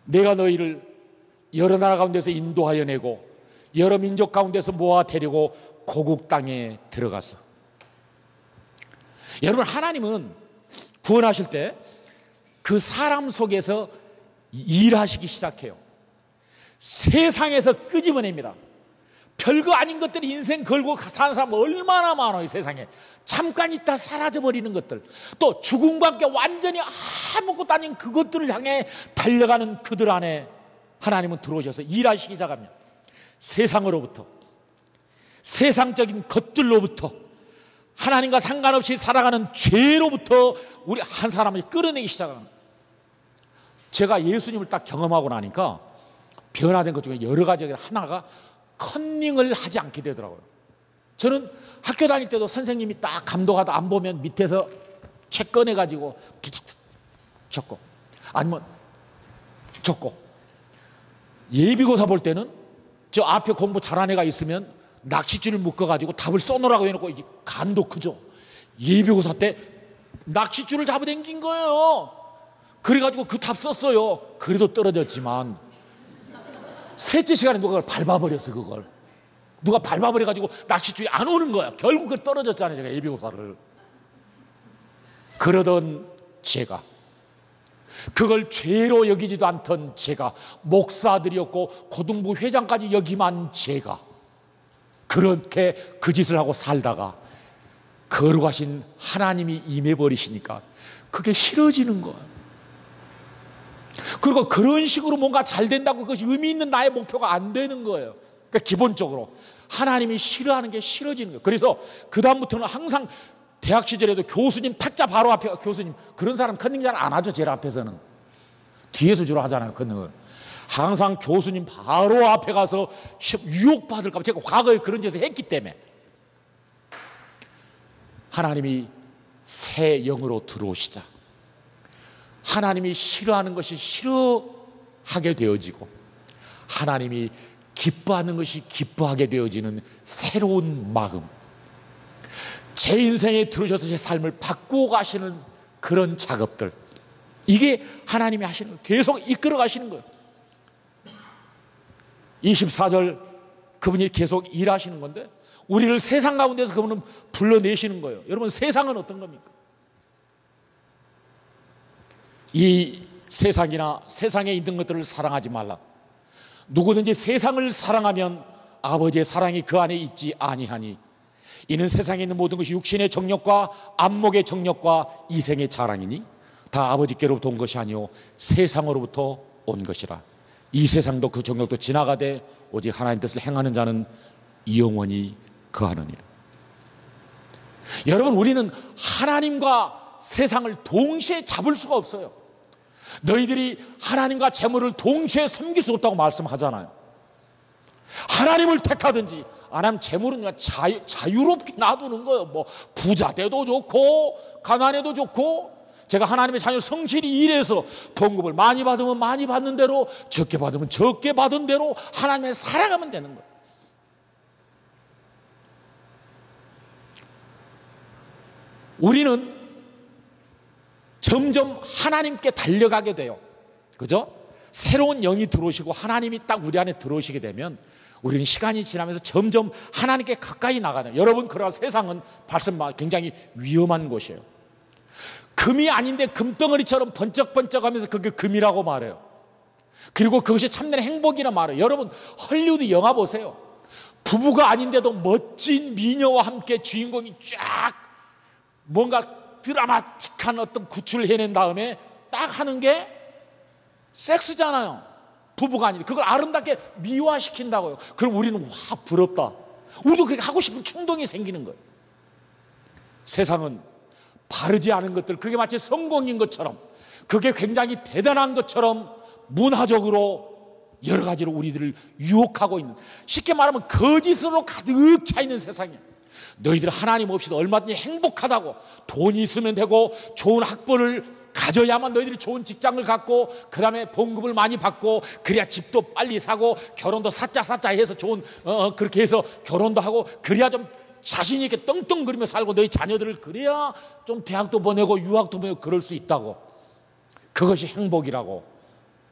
내가 너희를 여러 나라 가운데서 인도하여 내고 여러 민족 가운데서 모아 데리고 고국 땅에 들어가서. 여러분, 하나님은 구원하실 때 그 사람 속에서 일하시기 시작해요. 세상에서 끄집어냅니다. 별거 아닌 것들이 인생 걸고 사는 사람 얼마나 많아요, 세상에. 잠깐 있다 사라져버리는 것들, 또 죽음과 함께 완전히 아무것도 아닌 그것들을 향해 달려가는 그들 안에 하나님은 들어오셔서 일하시기 시작합니다. 세상으로부터, 세상적인 것들로부터, 하나님과 상관없이 살아가는 죄로부터 우리 한 사람을 끌어내기 시작합니다. 제가 예수님을 딱 경험하고 나니까 변화된 것 중에 여러 가지 하나가 컨닝을 하지 않게 되더라고요. 저는 학교 다닐 때도 선생님이 딱 감독하다 안 보면 밑에서 책 꺼내가지고 적고, 아니면 적고, 예비고사 볼 때는 저 앞에 공부 잘하는 애가 있으면 낚싯줄을 묶어가지고 답을 써놓으라고 해놓고, 이게 간도 크죠. 예비고사 때 낚싯줄을 잡아당긴 거예요. 그래가지고 그 탑 썼어요. 그래도 떨어졌지만 셋째 시간에 누가 그걸 밟아버렸어. 그걸 누가 밟아버려가지고 낚싯줄이 안 오는 거야. 결국 그 떨어졌잖아요. 제가 예비고사를. 그러던 제가, 그걸 죄로 여기지도 않던 제가, 목사들이었고 고등부 회장까지 역임한 제가 그렇게 그 짓을 하고 살다가 거룩하신 하나님이 임해버리시니까 그게 싫어지는 거예요. 그리고 그런 식으로 뭔가 잘 된다고 그것이 의미 있는 나의 목표가 안 되는 거예요. 그러니까 기본적으로 하나님이 싫어하는 게 싫어지는 거예요. 그래서 그 다음부터는 항상 대학 시절에도 교수님 탁자 바로 앞에, 교수님 그런 사람 컨닝 잘 안 하죠. 제일 앞에서는 뒤에서 주로 하잖아요. 컨닝을. 항상 교수님 바로 앞에 가서 유혹받을까 봐 제가 과거에 그런 짓을 했기 때문에 하나님이 새 영으로 들어오시자 하나님이 싫어하는 것이 싫어하게 되어지고 하나님이 기뻐하는 것이 기뻐하게 되어지는 새로운 마음, 제 인생에 들어오셔서 제 삶을 바꾸어 가시는 그런 작업들, 이게 하나님이 하시는 거예요. 계속 이끌어 가시는 거예요. 24절 그분이 계속 일하시는 건데 우리를 세상 가운데서 그분은 불러내시는 거예요. 여러분, 세상은 어떤 겁니까? 이 세상이나 세상에 있는 것들을 사랑하지 말라. 누구든지 세상을 사랑하면 아버지의 사랑이 그 안에 있지 아니하니 이는 세상에 있는 모든 것이 육신의 정욕과 안목의 정욕과 이생의 자랑이니 다 아버지께로부터 온 것이 아니요 세상으로부터 온 것이라. 이 세상도 그 정욕도 지나가되 오직 하나님 뜻을 행하는 자는 영원히 거하느니라. 여러분, 우리는 하나님과 세상을 동시에 잡을 수가 없어요. 너희들이 하나님과 재물을 동시에 섬길 수 없다고 말씀하잖아요. 하나님을 택하든지 안 하면 재물은 그냥 자유롭게 놔두는 거예요. 뭐 부자 돼도 좋고 가난해도 좋고, 제가 하나님의 자녀를 성실히 일해서 봉급을 많이 받으면 많이 받는 대로, 적게 받으면 적게 받은 대로 하나님을 살아가면 되는 거예요. 우리는 점점 하나님께 달려가게 돼요. 그죠? 새로운 영이 들어오시고 하나님이 딱 우리 안에 들어오시게 되면 우리는 시간이 지나면서 점점 하나님께 가까이 나가는, 여러분, 그러나 세상은 발생 굉장히 위험한 곳이에요. 금이 아닌데 금덩어리처럼 번쩍번쩍하면서 그게 금이라고 말해요. 그리고 그것이 참된 행복이라 말해요. 여러분, 헐리우드 영화 보세요. 부부가 아닌데도 멋진 미녀와 함께 주인공이 쫙 뭔가 드라마틱한 어떤 구출을 해낸 다음에 딱 하는 게 섹스잖아요. 부부가 아닌데 그걸 아름답게 미화시킨다고요. 그럼 우리는 와, 부럽다. 우리도 그렇게 하고 싶은 충동이 생기는 거예요. 세상은 바르지 않은 것들, 그게 마치 성공인 것처럼, 그게 굉장히 대단한 것처럼 문화적으로 여러 가지로 우리들을 유혹하고 있는, 쉽게 말하면 거짓으로 가득 차 있는 세상이에요. 너희들 하나님 없이도 얼마든지 행복하다고, 돈이 있으면 되고 좋은 학벌을 가져야만 너희들이 좋은 직장을 갖고 그 다음에 봉급을 많이 받고 그래야 집도 빨리 사고 결혼도 사짜 해서 좋은 그렇게 해서 결혼도 하고 그래야 좀 자신 있게 떵떵거리며 살고 너희 자녀들을 그래야 좀 대학도 보내고 유학도 보내고 그럴 수 있다고, 그것이 행복이라고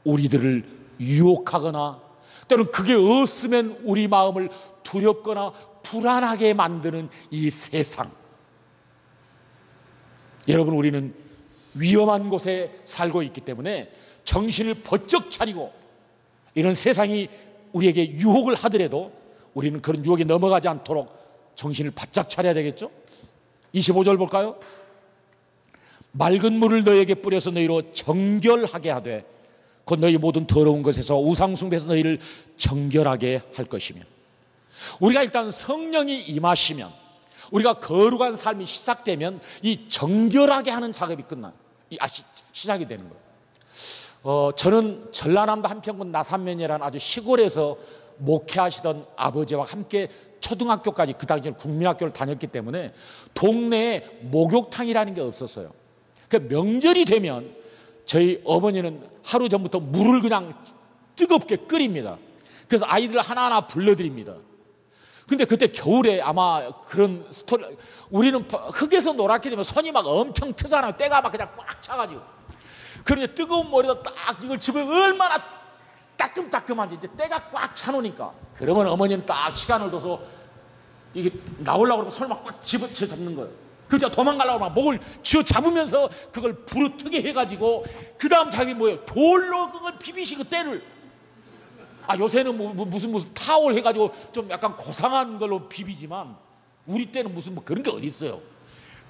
우리들을 유혹하거나 때로는 그게 없으면 우리 마음을 두렵거나 불안하게 만드는 이 세상. 여러분, 우리는 위험한 곳에 살고 있기 때문에 정신을 번쩍 차리고, 이런 세상이 우리에게 유혹을 하더라도 우리는 그런 유혹에 넘어가지 않도록 정신을 바짝 차려야 되겠죠. 25절 볼까요? 맑은 물을 너희에게 뿌려서 너희로 정결하게 하되 곧 너희 모든 더러운 것에서 우상 숭배에서 너희를 정결하게 할 것이며, 우리가 일단 성령이 임하시면, 우리가 거룩한 삶이 시작되면 이 정결하게 하는 작업이 끝나요. 시작이 되는 거예요. 저는 전라남도 한평군 나산면이라는 아주 시골에서 목회하시던 아버지와 함께 초등학교까지, 그 당시에 국민학교를 다녔기 때문에 동네에 목욕탕이라는 게 없었어요. 그 명절이 되면 저희 어머니는 하루 전부터 물을 그냥 뜨겁게 끓입니다. 그래서 아이들 하나하나 불러드립니다. 근데 그때 겨울에 아마 그런 스토리, 우리는 흙에서 노랗게 되면 손이 막 엄청 트잖아요. 때가 막 그냥 꽉 차가지고. 그런데 뜨거운 머리도 딱 이걸 집에 얼마나 따끔따끔한지 이제 때가 꽉 차놓으니까. 그러면 어머니는 딱 시간을 둬서 이게 나오려고 그러면 손을 막 꽉 집어쳐 잡는 거예요. 그저 도망가려고 막 목을 쥐어 잡으면서 그걸 부르트게 해가지고 그 다음 자기 뭐예요? 돌로 그걸 비비시고 때를. 요새는 무슨 타올 해가지고 좀 약간 고상한 걸로 비비지만 우리 때는 무슨 그런 게 어디 있어요?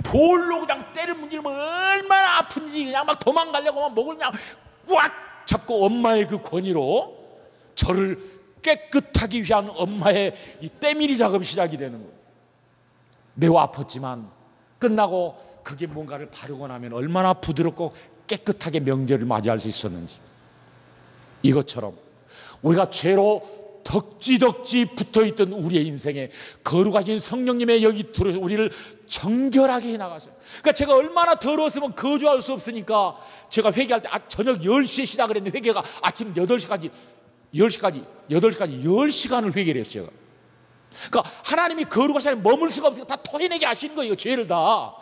돌로 그냥 때를 문지르면 얼마나 아픈지 그냥 막 도망가려고 막 목을 그냥 꽉 잡고 엄마의 그 권위로 저를 깨끗하기 위한 엄마의 이 때밀이 작업이 시작이 되는 거예요. 매우 아팠지만 끝나고 그게 뭔가를 바르고 나면 얼마나 부드럽고 깨끗하게 명절을 맞이할 수 있었는지. 이것처럼 우리가 죄로 덕지덕지 붙어있던 우리의 인생에 거룩하신 성령님의 여기 들어서 우리를 정결하게 해나가세요. 그러니까 제가 얼마나 더러웠으면 거주할 수 없으니까 제가 회개할 때 저녁 10시에 시작을 했는데 회개가 아침 8시까지 10시간을 회개를 했어요. 그러니까 하나님이 거룩하신 하나님 머물 수가 없으니까 다 토해내게 하시는 거예요. 죄를 다.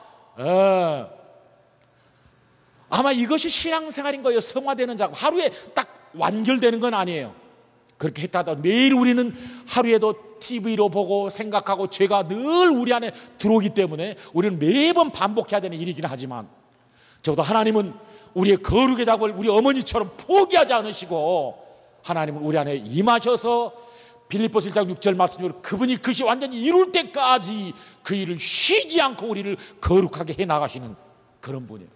아마 이것이 신앙생활인 거예요. 성화되는 작업. 하루에 딱 완결되는 건 아니에요. 그렇게 했다가 매일 우리는 하루에도 TV로 보고 생각하고 죄가 늘 우리 안에 들어오기 때문에 우리는 매번 반복해야 되는 일이긴 하지만 적어도 하나님은 우리의 거룩의 작업을 우리 어머니처럼 포기하지 않으시고 하나님은 우리 안에 임하셔서 빌립보서 1장 6절 말씀대로 그분이 그것이 완전히 이룰 때까지 그 일을 쉬지 않고 우리를 거룩하게 해나가시는 그런 분이에요.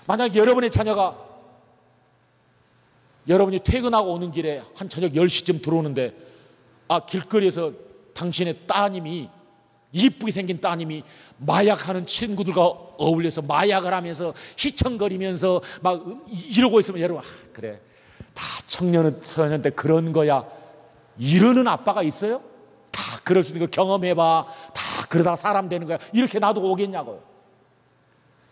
만약 여러분의 자녀가 여러분이 퇴근하고 오는 길에 한 저녁 10시쯤 들어오는데 길거리에서 당신의 따님이 이쁘게 생긴 따님이 마약하는 친구들과 어울려서 마약을 하면서 휘청거리면서 막 이러고 있으면 여러분 그래 다 청년은 소년 때 그런 거야 이러는 아빠가 있어요? 다 그럴 수 있는 거 경험해봐. 다 그러다가 사람 되는 거야. 이렇게 놔두고 오겠냐고요.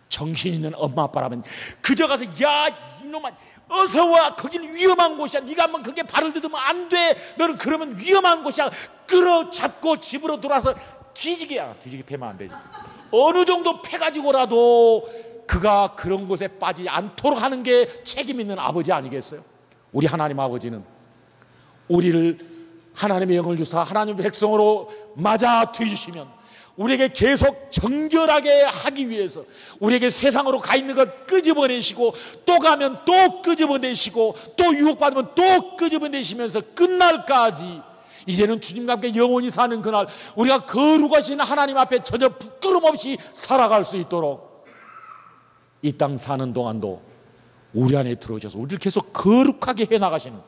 정신 있는 엄마 아빠라면 그저 가서 야 이놈아 어서 와. 거기는 위험한 곳이야. 네가 한번 거기에 발을 디디면 안 돼. 너는 그러면 위험한 곳이야. 끌어잡고 집으로 돌아서 뒤지게 패면 안 되지. 어느 정도 패가지고라도 그가 그런 곳에 빠지지 않도록 하는 게 책임 있는 아버지 아니겠어요? 우리 하나님 아버지는 우리를 하나님의 영을 주사 하나님의 백성으로 맞아 뒤주시면 우리에게 계속 정결하게 하기 위해서 우리에게 세상으로 가 있는 것 끄집어내시고 또 가면 또 끄집어내시고 또 유혹받으면 또 끄집어내시면서 끝날까지 이제는 주님과 함께 영원히 사는 그날 우리가 거룩하신 하나님 앞에 전혀 부끄럼 없이 살아갈 수 있도록 이 땅 사는 동안도 우리 안에 들어오셔서 우리를 계속 거룩하게 해나가시는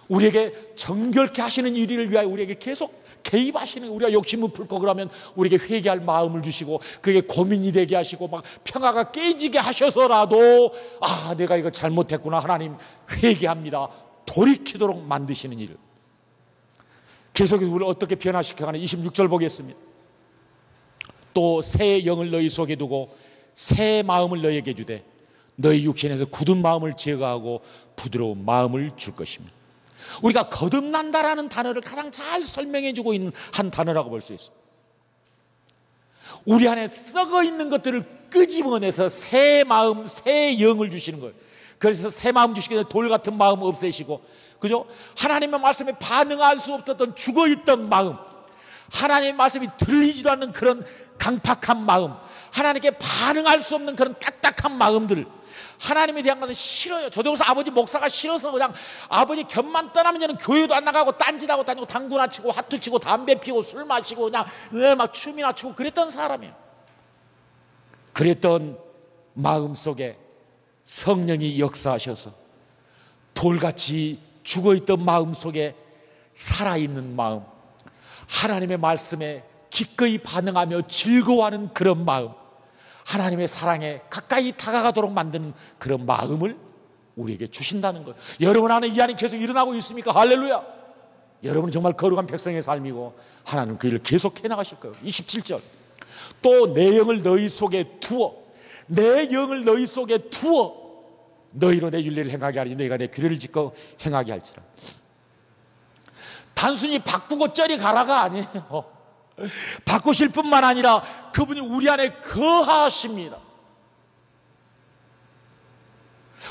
우리에게 정결케 하시는 일을 위하여 우리에게 계속 개입하시는 우리가 욕심을 풀고 그러면 우리에게 회개할 마음을 주시고 그게 고민이 되게 하시고 막 평화가 깨지게 하셔서라도 내가 이거 잘못했구나 하나님 회개합니다 돌이키도록 만드시는 일 계속해서 우리를 어떻게 변화시켜가는 26절 보겠습니다. 또 새 영을 너희 속에 두고 새 마음을 너희에게 주되 너희 육신에서 굳은 마음을 제거하고 부드러운 마음을 줄 것입니다. 우리가 거듭난다라는 단어를 가장 잘 설명해주고 있는 한 단어라고 볼 수 있어요. 우리 안에 썩어 있는 것들을 끄집어내서 새 마음, 새 영을 주시는 거예요. 그래서 새 마음 주시기 전에 돌 같은 마음 없애시고, 그죠? 하나님의 말씀에 반응할 수 없었던 죽어있던 마음, 하나님의 말씀이 들리지도 않는 그런 강팍한 마음, 하나님께 반응할 수 없는 그런 딱딱한 마음들, 하나님에 대한 것은 싫어요. 저도 그래서 아버지 목사가 싫어서 그냥 아버지 곁만 떠나면 저는 교회도 안 나가고 딴짓하고 다니고 당구나 치고 화투 치고 담배 피고 술 마시고 그냥 막 춤이나 추고 그랬던 사람이에요. 그랬던 마음 속에 성령이 역사하셔서 돌같이 죽어있던 마음 속에 살아있는 마음, 하나님의 말씀에 기꺼이 반응하며 즐거워하는 그런 마음, 하나님의 사랑에 가까이 다가가도록 만드는 그런 마음을 우리에게 주신다는 거예요. 여러분 안에 이 안이 계속 일어나고 있습니까? 할렐루야. 여러분은 정말 거룩한 백성의 삶이고 하나님은 그 일을 계속 해나가실 거예요. 27절 또 내 영을 너희 속에 두어 내 영을 너희 속에 두어 너희로 내 윤례를 행하게 하리니 너희가 내 규례를 지켜 행하게 할지라. 단순히 바꾸고 저리 가라가 아니에요. 바꾸실 뿐만 아니라 그분이 우리 안에 거하십니다.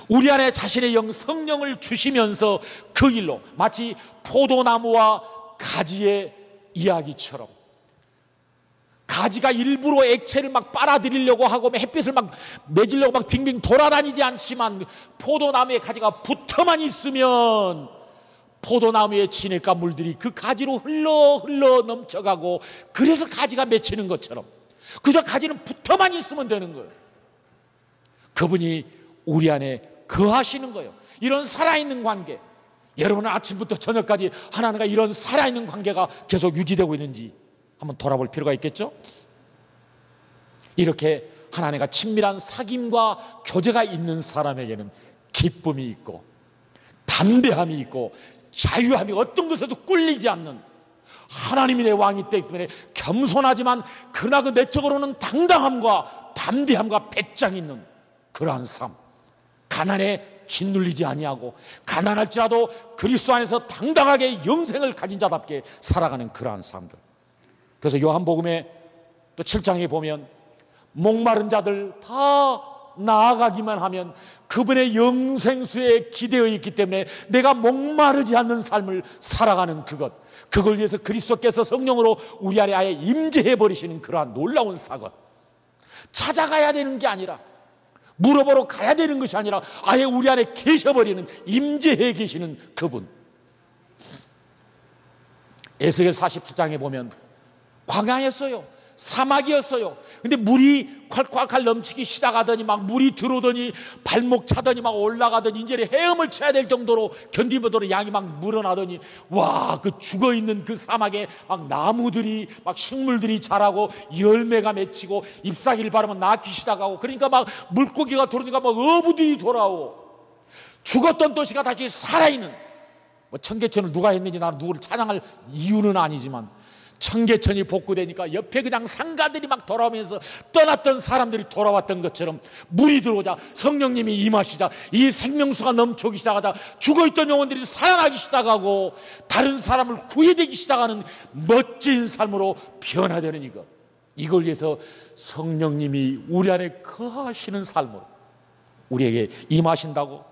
우리 안에 자신의 영 성령을 주시면서 그 길로, 마치 포도나무와 가지의 이야기처럼, 가지가 일부러 액체를 막 빨아들이려고 하고 햇빛을 막 매지려고 막 빙빙 돌아다니지 않지만, 포도나무의 가지가 붙어만 있으면 포도나무의 진액과 물들이 그 가지로 흘러 넘쳐가고, 그래서 가지가 맺히는 것처럼 그저 가지는 붙어만 있으면 되는 거예요. 그분이 우리 안에 거하시는 거예요. 이런 살아있는 관계, 여러분은 아침부터 저녁까지 하나님과 이런 살아있는 관계가 계속 유지되고 있는지 한번 돌아볼 필요가 있겠죠? 이렇게 하나님과 친밀한 사귐과 교제가 있는 사람에게는 기쁨이 있고 담대함이 있고 자유함이, 어떤 것에도 꿀리지 않는, 하나님이 내 왕이 되기 때문에 겸손하지만 그러나 그 내적으로는 당당함과 담대함과 배짱 있는 그러한 삶, 가난에 짓눌리지 아니하고 가난할지라도 그리스도 안에서 당당하게 영생을 가진 자답게 살아가는 그러한 삶들. 그래서 요한복음에 또 7장에 보면 목마른 자들 다 나아가기만 하면 그분의 영생수에 기대어 있기 때문에 내가 목마르지 않는 삶을 살아가는 그걸 위해서 그리스도께서 성령으로 우리 안에 아예 임재해 버리시는 그러한 놀라운 사건, 찾아가야 되는 게 아니라, 물어보러 가야 되는 것이 아니라 아예 우리 안에 계셔버리는, 임재해 계시는 그분. 에스겔 47장에 보면 광야였어요. 사막이었어요. 근데 물이 콸콸콸 넘치기 시작하더니 막 물이 들어오더니 발목 차더니 막 올라가더니 이제 헤엄을 쳐야 될 정도로 견디면도록 양이 막 물어나더니, 와, 그 죽어있는 그 사막에 막 나무들이 막 식물들이 자라고 열매가 맺히고 잎사귀를 바르면 낳기 시작하고, 그러니까 막 물고기가 들어오니까 막 어부들이 돌아오고, 죽었던 도시가 다시 살아있는, 뭐 청계천을 누가 했는지 나는 누구를 찬양할 이유는 아니지만, 청계천이 복구되니까 옆에 그냥 상가들이 막 돌아오면서 떠났던 사람들이 돌아왔던 것처럼 물이 들어오자, 성령님이 임하시자, 이 생명수가 넘쳐오기 시작하자 죽어있던 영혼들이 살아나기 시작하고 다른 사람을 구해되기 시작하는 멋진 삶으로 변화되는 이걸 위해서 성령님이 우리 안에 거하시는 삶으로 우리에게 임하신다고.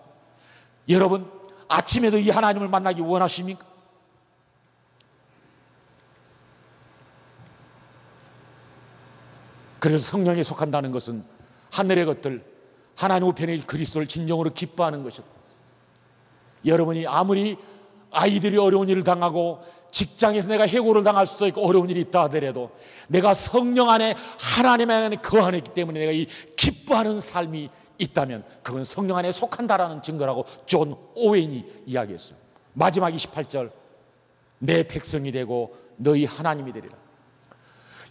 여러분, 아침에도 이 하나님을 만나기 원하십니까? 그래서 성령에 속한다는 것은 하늘의 것들, 하나님 우편의 그리스도를 진정으로 기뻐하는 것이다. 여러분이 아무리 아이들이 어려운 일을 당하고 직장에서 내가 해고를 당할 수도 있고 어려운 일이 있다 하더라도 내가 성령 안에 하나님 안에 거하기 때문에 내가 이 기뻐하는 삶이 있다면 그건 성령 안에 속한다라는 증거라고 존 오웬이 이야기했어요. 마지막 28절, 내 백성이 되고 너희 하나님이 되리라.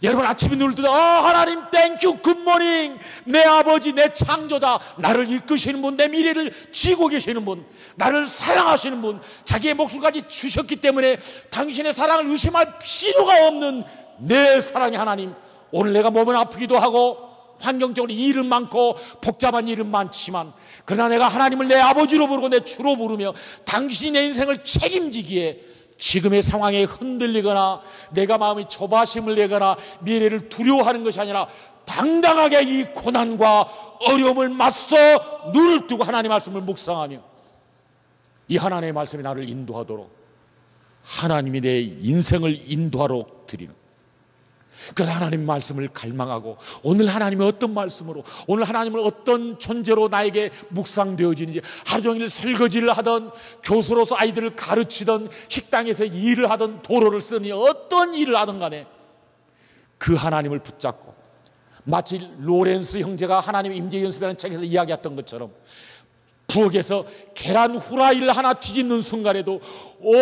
여러분, 아침에 눈을 뜨다 하나님 땡큐 굿모닝, 내 아버지, 내 창조자, 나를 이끄시는 분, 내 미래를 쥐고 계시는 분, 나를 사랑하시는 분, 자기의 목숨까지 주셨기 때문에 당신의 사랑을 의심할 필요가 없는 내 사랑의 하나님. 오늘 내가 몸은 아프기도 하고 환경적으로 일은 많고 복잡한 일은 많지만 그러나 내가 하나님을 내 아버지로 부르고 내 주로 부르며 당신이 내 인생을 책임지기에 지금의 상황에 흔들리거나 내가 마음이 조바심을 내거나 미래를 두려워하는 것이 아니라 당당하게 이 고난과 어려움을 맞서 눈을 뜨고 하나님의 말씀을 묵상하며 이 하나님의 말씀이 나를 인도하도록, 하나님이 내 인생을 인도하도록 드리는, 그래서 하나님의 말씀을 갈망하고 오늘 하나님의 어떤 말씀으로, 오늘 하나님을 어떤 존재로 나에게 묵상되어지는지, 하루 종일 설거지를 하던, 교수로서 아이들을 가르치던, 식당에서 일을 하던, 도로를 쓰니 어떤 일을 하든 간에 그 하나님을 붙잡고, 마치 로렌스 형제가 하나님의 임재 연습이라는 책에서 이야기했던 것처럼 부엌에서 계란 후라이를 하나 뒤집는 순간에도 오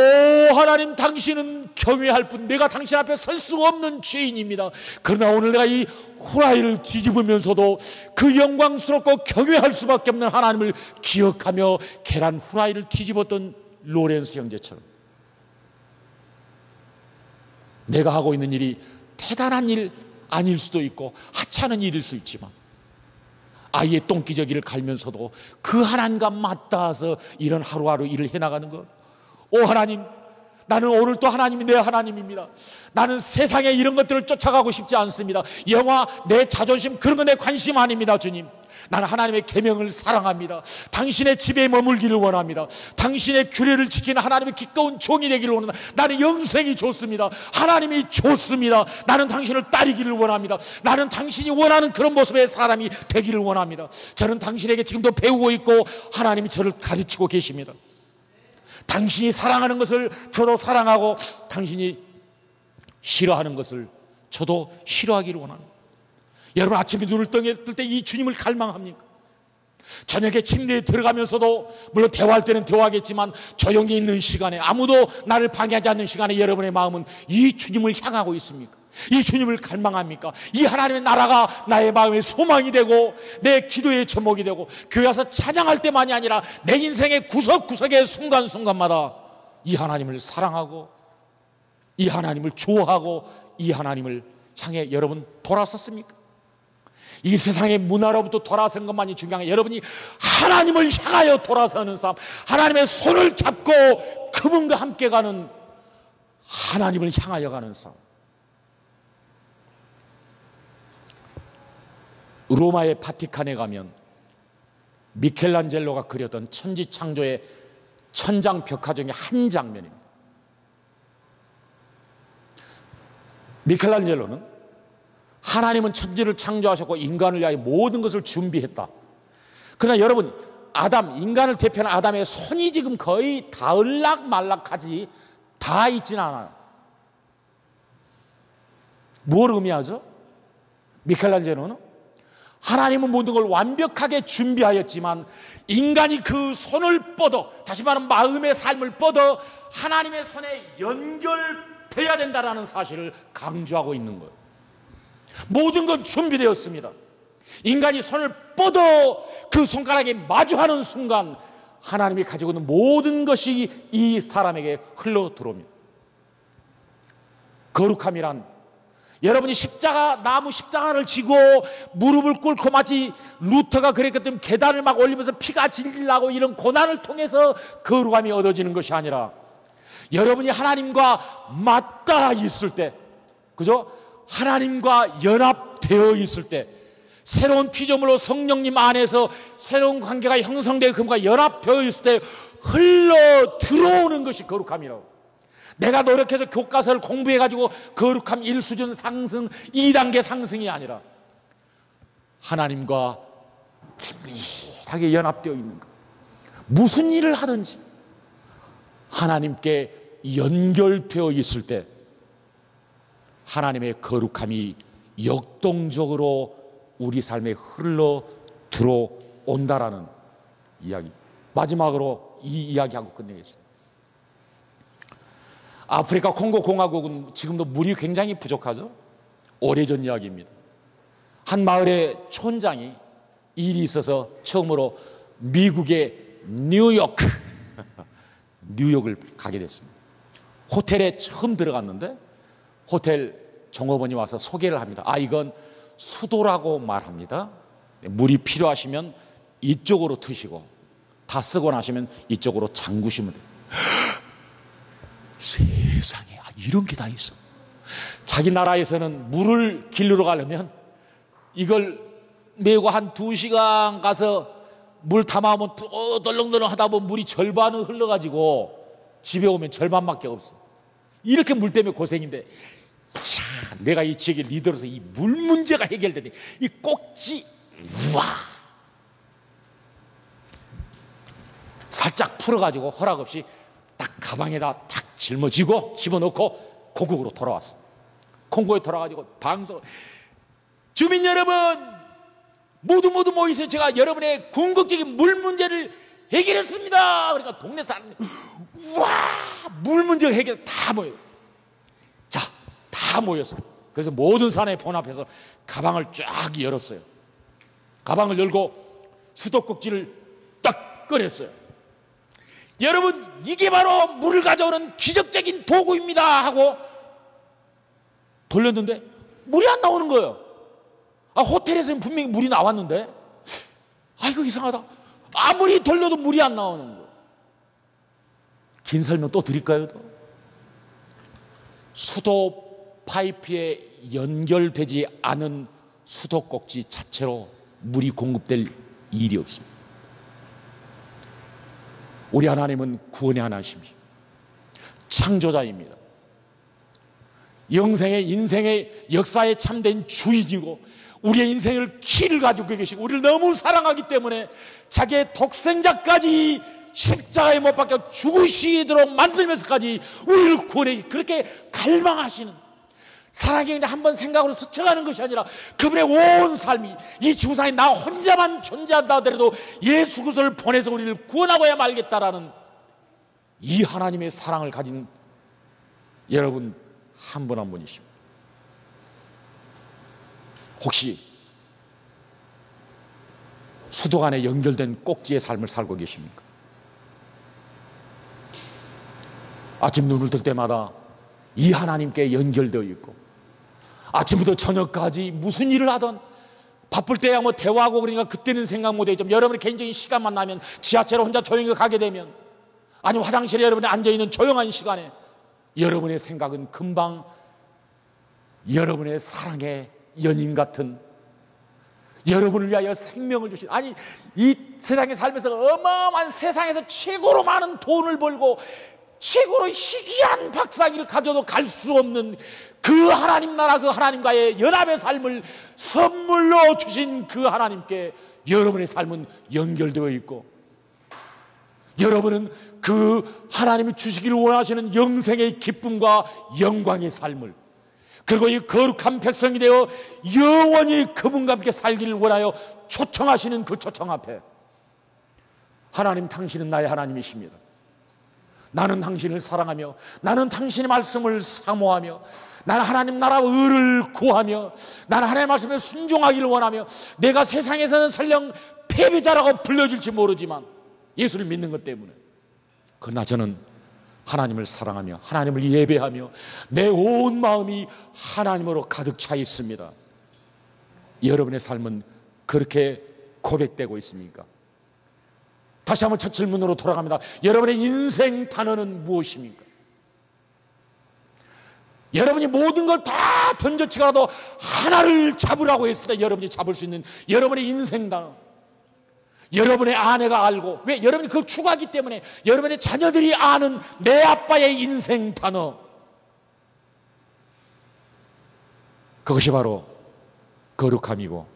하나님, 당신은 경외할 뿐, 내가 당신 앞에 설 수 없는 죄인입니다. 그러나 오늘 내가 이 후라이를 뒤집으면서도 그 영광스럽고 경외할 수밖에 없는 하나님을 기억하며 계란 후라이를 뒤집었던 로렌스 형제처럼 내가 하고 있는 일이 대단한 일 아닐 수도 있고 하찮은 일일 수 있지만 아이의 똥기저귀를 갈면서도 그 하나님과 맞닿아서 이런 하루하루 일을 해나가는 것, 오 하나님, 나는 오늘 또 하나님이 내 하나님입니다. 나는 세상에 이런 것들을 쫓아가고 싶지 않습니다. 영화, 내 자존심, 그런 거 내 관심 아닙니다. 주님, 나는 하나님의 계명을 사랑합니다. 당신의 집에 머물기를 원합니다. 당신의 규례를 지키는 하나님의 기꺼운 종이 되기를 원합니다. 나는 영생이 좋습니다. 하나님이 좋습니다. 나는 당신을 따르기를 원합니다. 나는 당신이 원하는 그런 모습의 사람이 되기를 원합니다. 저는 당신에게 지금도 배우고 있고 하나님이 저를 가르치고 계십니다. 당신이 사랑하는 것을 저도 사랑하고 당신이 싫어하는 것을 저도 싫어하기를 원합니다. 여러분, 아침에 눈을 뜰 때 이 주님을 갈망합니까? 저녁에 침대에 들어가면서도, 물론 대화할 때는 대화하겠지만 조용히 있는 시간에, 아무도 나를 방해하지 않는 시간에 여러분의 마음은 이 주님을 향하고 있습니까? 이 주님을 갈망합니까? 이 하나님의 나라가 나의 마음의 소망이 되고 내 기도의 제목이 되고, 교회 와서 찬양할 때만이 아니라 내 인생의 구석구석의 순간순간마다 이 하나님을 사랑하고 이 하나님을 좋아하고 이 하나님을 향해 여러분 돌아섰습니까? 이 세상의 문화로부터 돌아선 것만이 중요한 게, 여러분이 하나님을 향하여 돌아서는 삶, 하나님의 손을 잡고 그분과 함께 가는, 하나님을 향하여 가는 삶. 로마의 바티칸에 가면 미켈란젤로가 그렸던 천지창조의 천장 벽화 중에 한 장면입니다. 미켈란젤로는 하나님은 천지를 창조하셨고 인간을 위하여 모든 것을 준비했다. 그러나 여러분, 인간을 대표하는 아담의 손이 지금 거의 다을락말락하지 다 있지는 않아요. 뭘 의미하죠? 미켈란젤로는 하나님은 모든 걸 완벽하게 준비하였지만 인간이 그 손을 뻗어, 다시 말하면 마음의 삶을 뻗어 하나님의 손에 연결돼야 된다는 사실을 강조하고 있는 거예요. 모든 건 준비되었습니다. 인간이 손을 뻗어 그 손가락에 마주하는 순간 하나님이 가지고 있는 모든 것이 이 사람에게 흘러 들어옵니다. 거룩함이란, 여러분이 나무 십자가를 지고 무릎을 꿇고 마치 루터가 그랬거든, 계단을 막 올리면서 피가 질리려고 이런 고난을 통해서 거룩함이 얻어지는 것이 아니라, 여러분이 하나님과 맞닿아 있을 때, 그죠? 하나님과 연합되어 있을 때, 새로운 피조물로 성령님 안에서 새로운 관계가 형성되어 그분과 연합되어 있을 때 흘러 들어오는 것이 거룩함이라고. 내가 노력해서 교과서를 공부해가지고 거룩함 1수준 상승, 2단계 상승이 아니라 하나님과 긴밀하게 연합되어 있는 것. 무슨 일을 하든지 하나님께 연결되어 있을 때 하나님의 거룩함이 역동적으로 우리 삶에 흘러 들어온다라는 이야기. 마지막으로 이 이야기하고 끝내겠습니다. 아프리카 콩고 공화국은 지금도 물이 굉장히 부족하죠. 오래전 이야기입니다. 한 마을의 촌장이 일이 있어서 처음으로 미국의 뉴욕을 가게 됐습니다. 호텔에 처음 들어갔는데 호텔 종업원이 와서 소개를 합니다. 이건 수도라고 말합니다. 물이 필요하시면 이쪽으로 트시고 다 쓰고 나시면 이쪽으로 잠그시면 돼요. 세상에, 이런 게 다 있어. 자기 나라에서는 물을 길르러 가려면 이걸 메고 한 2시간 가서 물 담아오면 덜렁덜렁 하다 보면 물이 절반은 흘러가지고 집에 오면 절반밖에 없어. 이렇게 물 때문에 고생인데, 내가 이 지역의 리더로서 이 물 문제가 해결되니 이 꼭지 살짝 풀어가지고 허락 없이 딱 가방에다 탁 짊어지고 집어넣고 고국으로 돌아왔어. 콩고에 돌아가지고 방송, 주민 여러분 모두 모이세요. 제가 여러분의 궁극적인 물 문제를 해결했습니다. 그러니까 동네 사람들 물 문제 해결 다 모여요. 자, 다 모였어. 그래서 모든 사람의 본 앞에서 가방을 쫙 열었어요. 가방을 열고 수도꼭지를 딱 꺼냈어요. 여러분, 이게 바로 물을 가져오는 기적적인 도구입니다 하고 돌렸는데 물이 안 나오는 거예요. 호텔에서는 분명히 물이 나왔는데, 이거 이상하다. 아무리 돌려도 물이 안 나오는 거예요. 긴 설명 또 드릴까요? 수도 파이프에 연결되지 않은 수도꼭지 자체로 물이 공급될 일이 없습니다. 우리 하나님은 구원의 하나님이십니다. 창조자입니다. 영생의 인생의 역사에 참된 주인이고 우리의 인생을 키를 가지고 계시고 우리를 너무 사랑하기 때문에 자기의 독생자까지 십자가에 못 박혀 죽으시도록 만들면서까지 우리를 구원해 그렇게 갈망하시는 사랑이 그냥 한번 생각으로 스쳐가는 것이 아니라 그분의 온 삶이 이 지구상에 나 혼자만 존재한다 하더라도 예수 그리스도를 보내서 우리를 구원하고야 말겠다라는 이 하나님의 사랑을 가진 여러분 한 분 한 분이십니다. 혹시 수도관에 연결된 꼭지의 삶을 살고 계십니까? 아침 눈을 뜰 때마다 이 하나님께 연결되어 있고 아침부터 저녁까지 무슨 일을 하든 바쁠 때야 뭐 대화하고 그러니까 그때는 생각 못해요. 좀 여러분의 개인적인 시간만 나면 지하철에 혼자 조용히 가게 되면 아니면 화장실에 여러분이 앉아있는 조용한 시간에 여러분의 생각은 금방 여러분의 사랑의 연인 같은 여러분을 위하여 생명을 주신 아니 이 세상에 살면서 어마어마한 세상에서 최고로 많은 돈을 벌고 최고로 희귀한 박사기를 가져도 갈 수 없는 그 하나님 나라 그 하나님과의 연합의 삶을 선물로 주신 그 하나님께 여러분의 삶은 연결되어 있고 여러분은 그 하나님이 주시기를 원하시는 영생의 기쁨과 영광의 삶을 그리고 이 거룩한 백성이 되어 영원히 그분과 함께 살기를 원하여 초청하시는 그 초청 앞에 하나님 당신은 나의 하나님이십니다. 나는 당신을 사랑하며 나는 당신의 말씀을 사모하며 나는 하나님 나라 의를 구하며 나는 하나님의 말씀에 순종하기를 원하며 내가 세상에서는 설령 패배자라고 불려질지 모르지만 예수를 믿는 것 때문에 그러나 저는 하나님을 사랑하며 하나님을 예배하며 내 온 마음이 하나님으로 가득 차 있습니다. 여러분의 삶은 그렇게 고백되고 있습니까? 다시 한번 첫 질문으로 돌아갑니다. 여러분의 인생 단어는 무엇입니까? 여러분이 모든 걸 다 던져치고라도 하나를 잡으라고 했을 때 여러분이 잡을 수 있는 여러분의 인생 단어 여러분의 아내가 알고 왜? 여러분이 그걸 추구하기 때문에 여러분의 자녀들이 아는 내 아빠의 인생 단어 그것이 바로 거룩함이고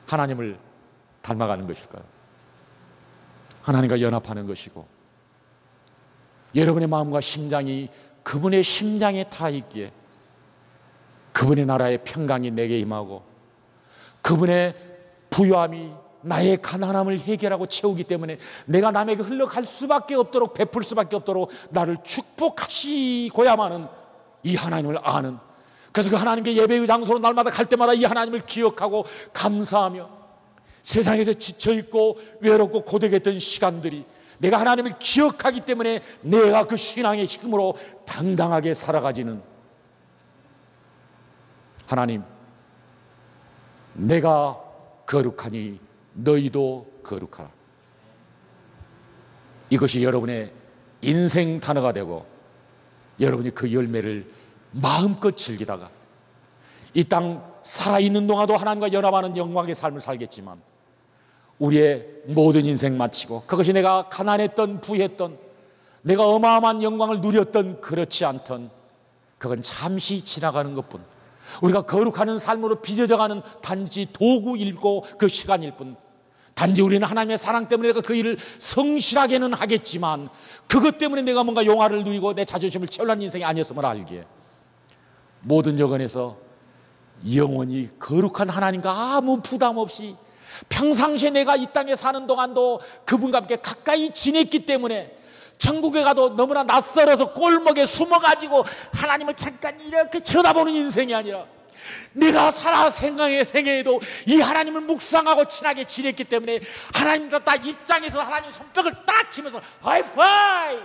하나님을 닮아가는 것일까요? 하나님과 연합하는 것이고 여러분의 마음과 심장이 그분의 심장에 타 있기에 그분의 나라의 평강이 내게 임하고 그분의 부유함이 나의 가난함을 해결하고 채우기 때문에 내가 남에게 흘러갈 수밖에 없도록 베풀 수밖에 없도록 나를 축복하시고야만은 이 하나님을 아는 그래서 그 하나님께 예배의 장소로 날마다 갈 때마다 이 하나님을 기억하고 감사하며 세상에서 지쳐있고 외롭고 고되겠던 시간들이 내가 하나님을 기억하기 때문에 내가 그 신앙의 힘으로 당당하게 살아가지는 하나님 내가 거룩하니 너희도 거룩하라. 이것이 여러분의 인생 단어가 되고 여러분이 그 열매를 마음껏 즐기다가 이 땅 살아있는 동안도 하나님과 연합하는 영광의 삶을 살겠지만 우리의 모든 인생 마치고 그것이 내가 가난했던 부했던 내가 어마어마한 영광을 누렸던 그렇지 않던 그건 잠시 지나가는 것뿐 우리가 거룩하는 삶으로 빚어져가는 단지 도구일고 그 시간일 뿐 단지 우리는 하나님의 사랑 때문에 내가 그 일을 성실하게는 하겠지만 그것 때문에 내가 뭔가 용화를 누리고 내 자존심을 채우려는 인생이 아니었음을 알기에 모든 여건에서 영원히 거룩한 하나님과 아무 부담 없이 평상시에 내가 이 땅에 사는 동안도 그분과 함께 가까이 지냈기 때문에 천국에 가도 너무나 낯설어서 골목에 숨어가지고 하나님을 잠깐 이렇게 쳐다보는 인생이 아니라 내가 살아 생애에도 이 하나님을 묵상하고 친하게 지냈기 때문에 하나님과 딱 입장에서 하나님 손뼉을 딱 치면서 하이파이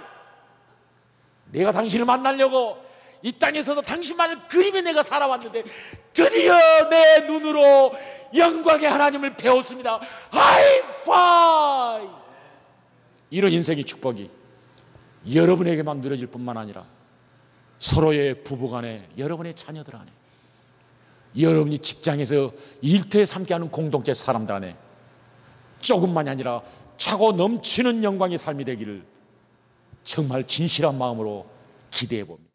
내가 당신을 만나려고 이 땅에서도 당신만을 그리며 내가 살아왔는데 드디어 내 눈으로 영광의 하나님을 배웠습니다. 하이파이 이런 인생의 축복이 여러분에게만 누려질 뿐만 아니라 서로의 부부간에, 여러분의 자녀들 안에, 여러분이 직장에서 일터에서 함께하는 공동체 사람들 안에 조금만이 아니라 차고 넘치는 영광의 삶이 되기를 정말 진실한 마음으로 기대해 봅니다.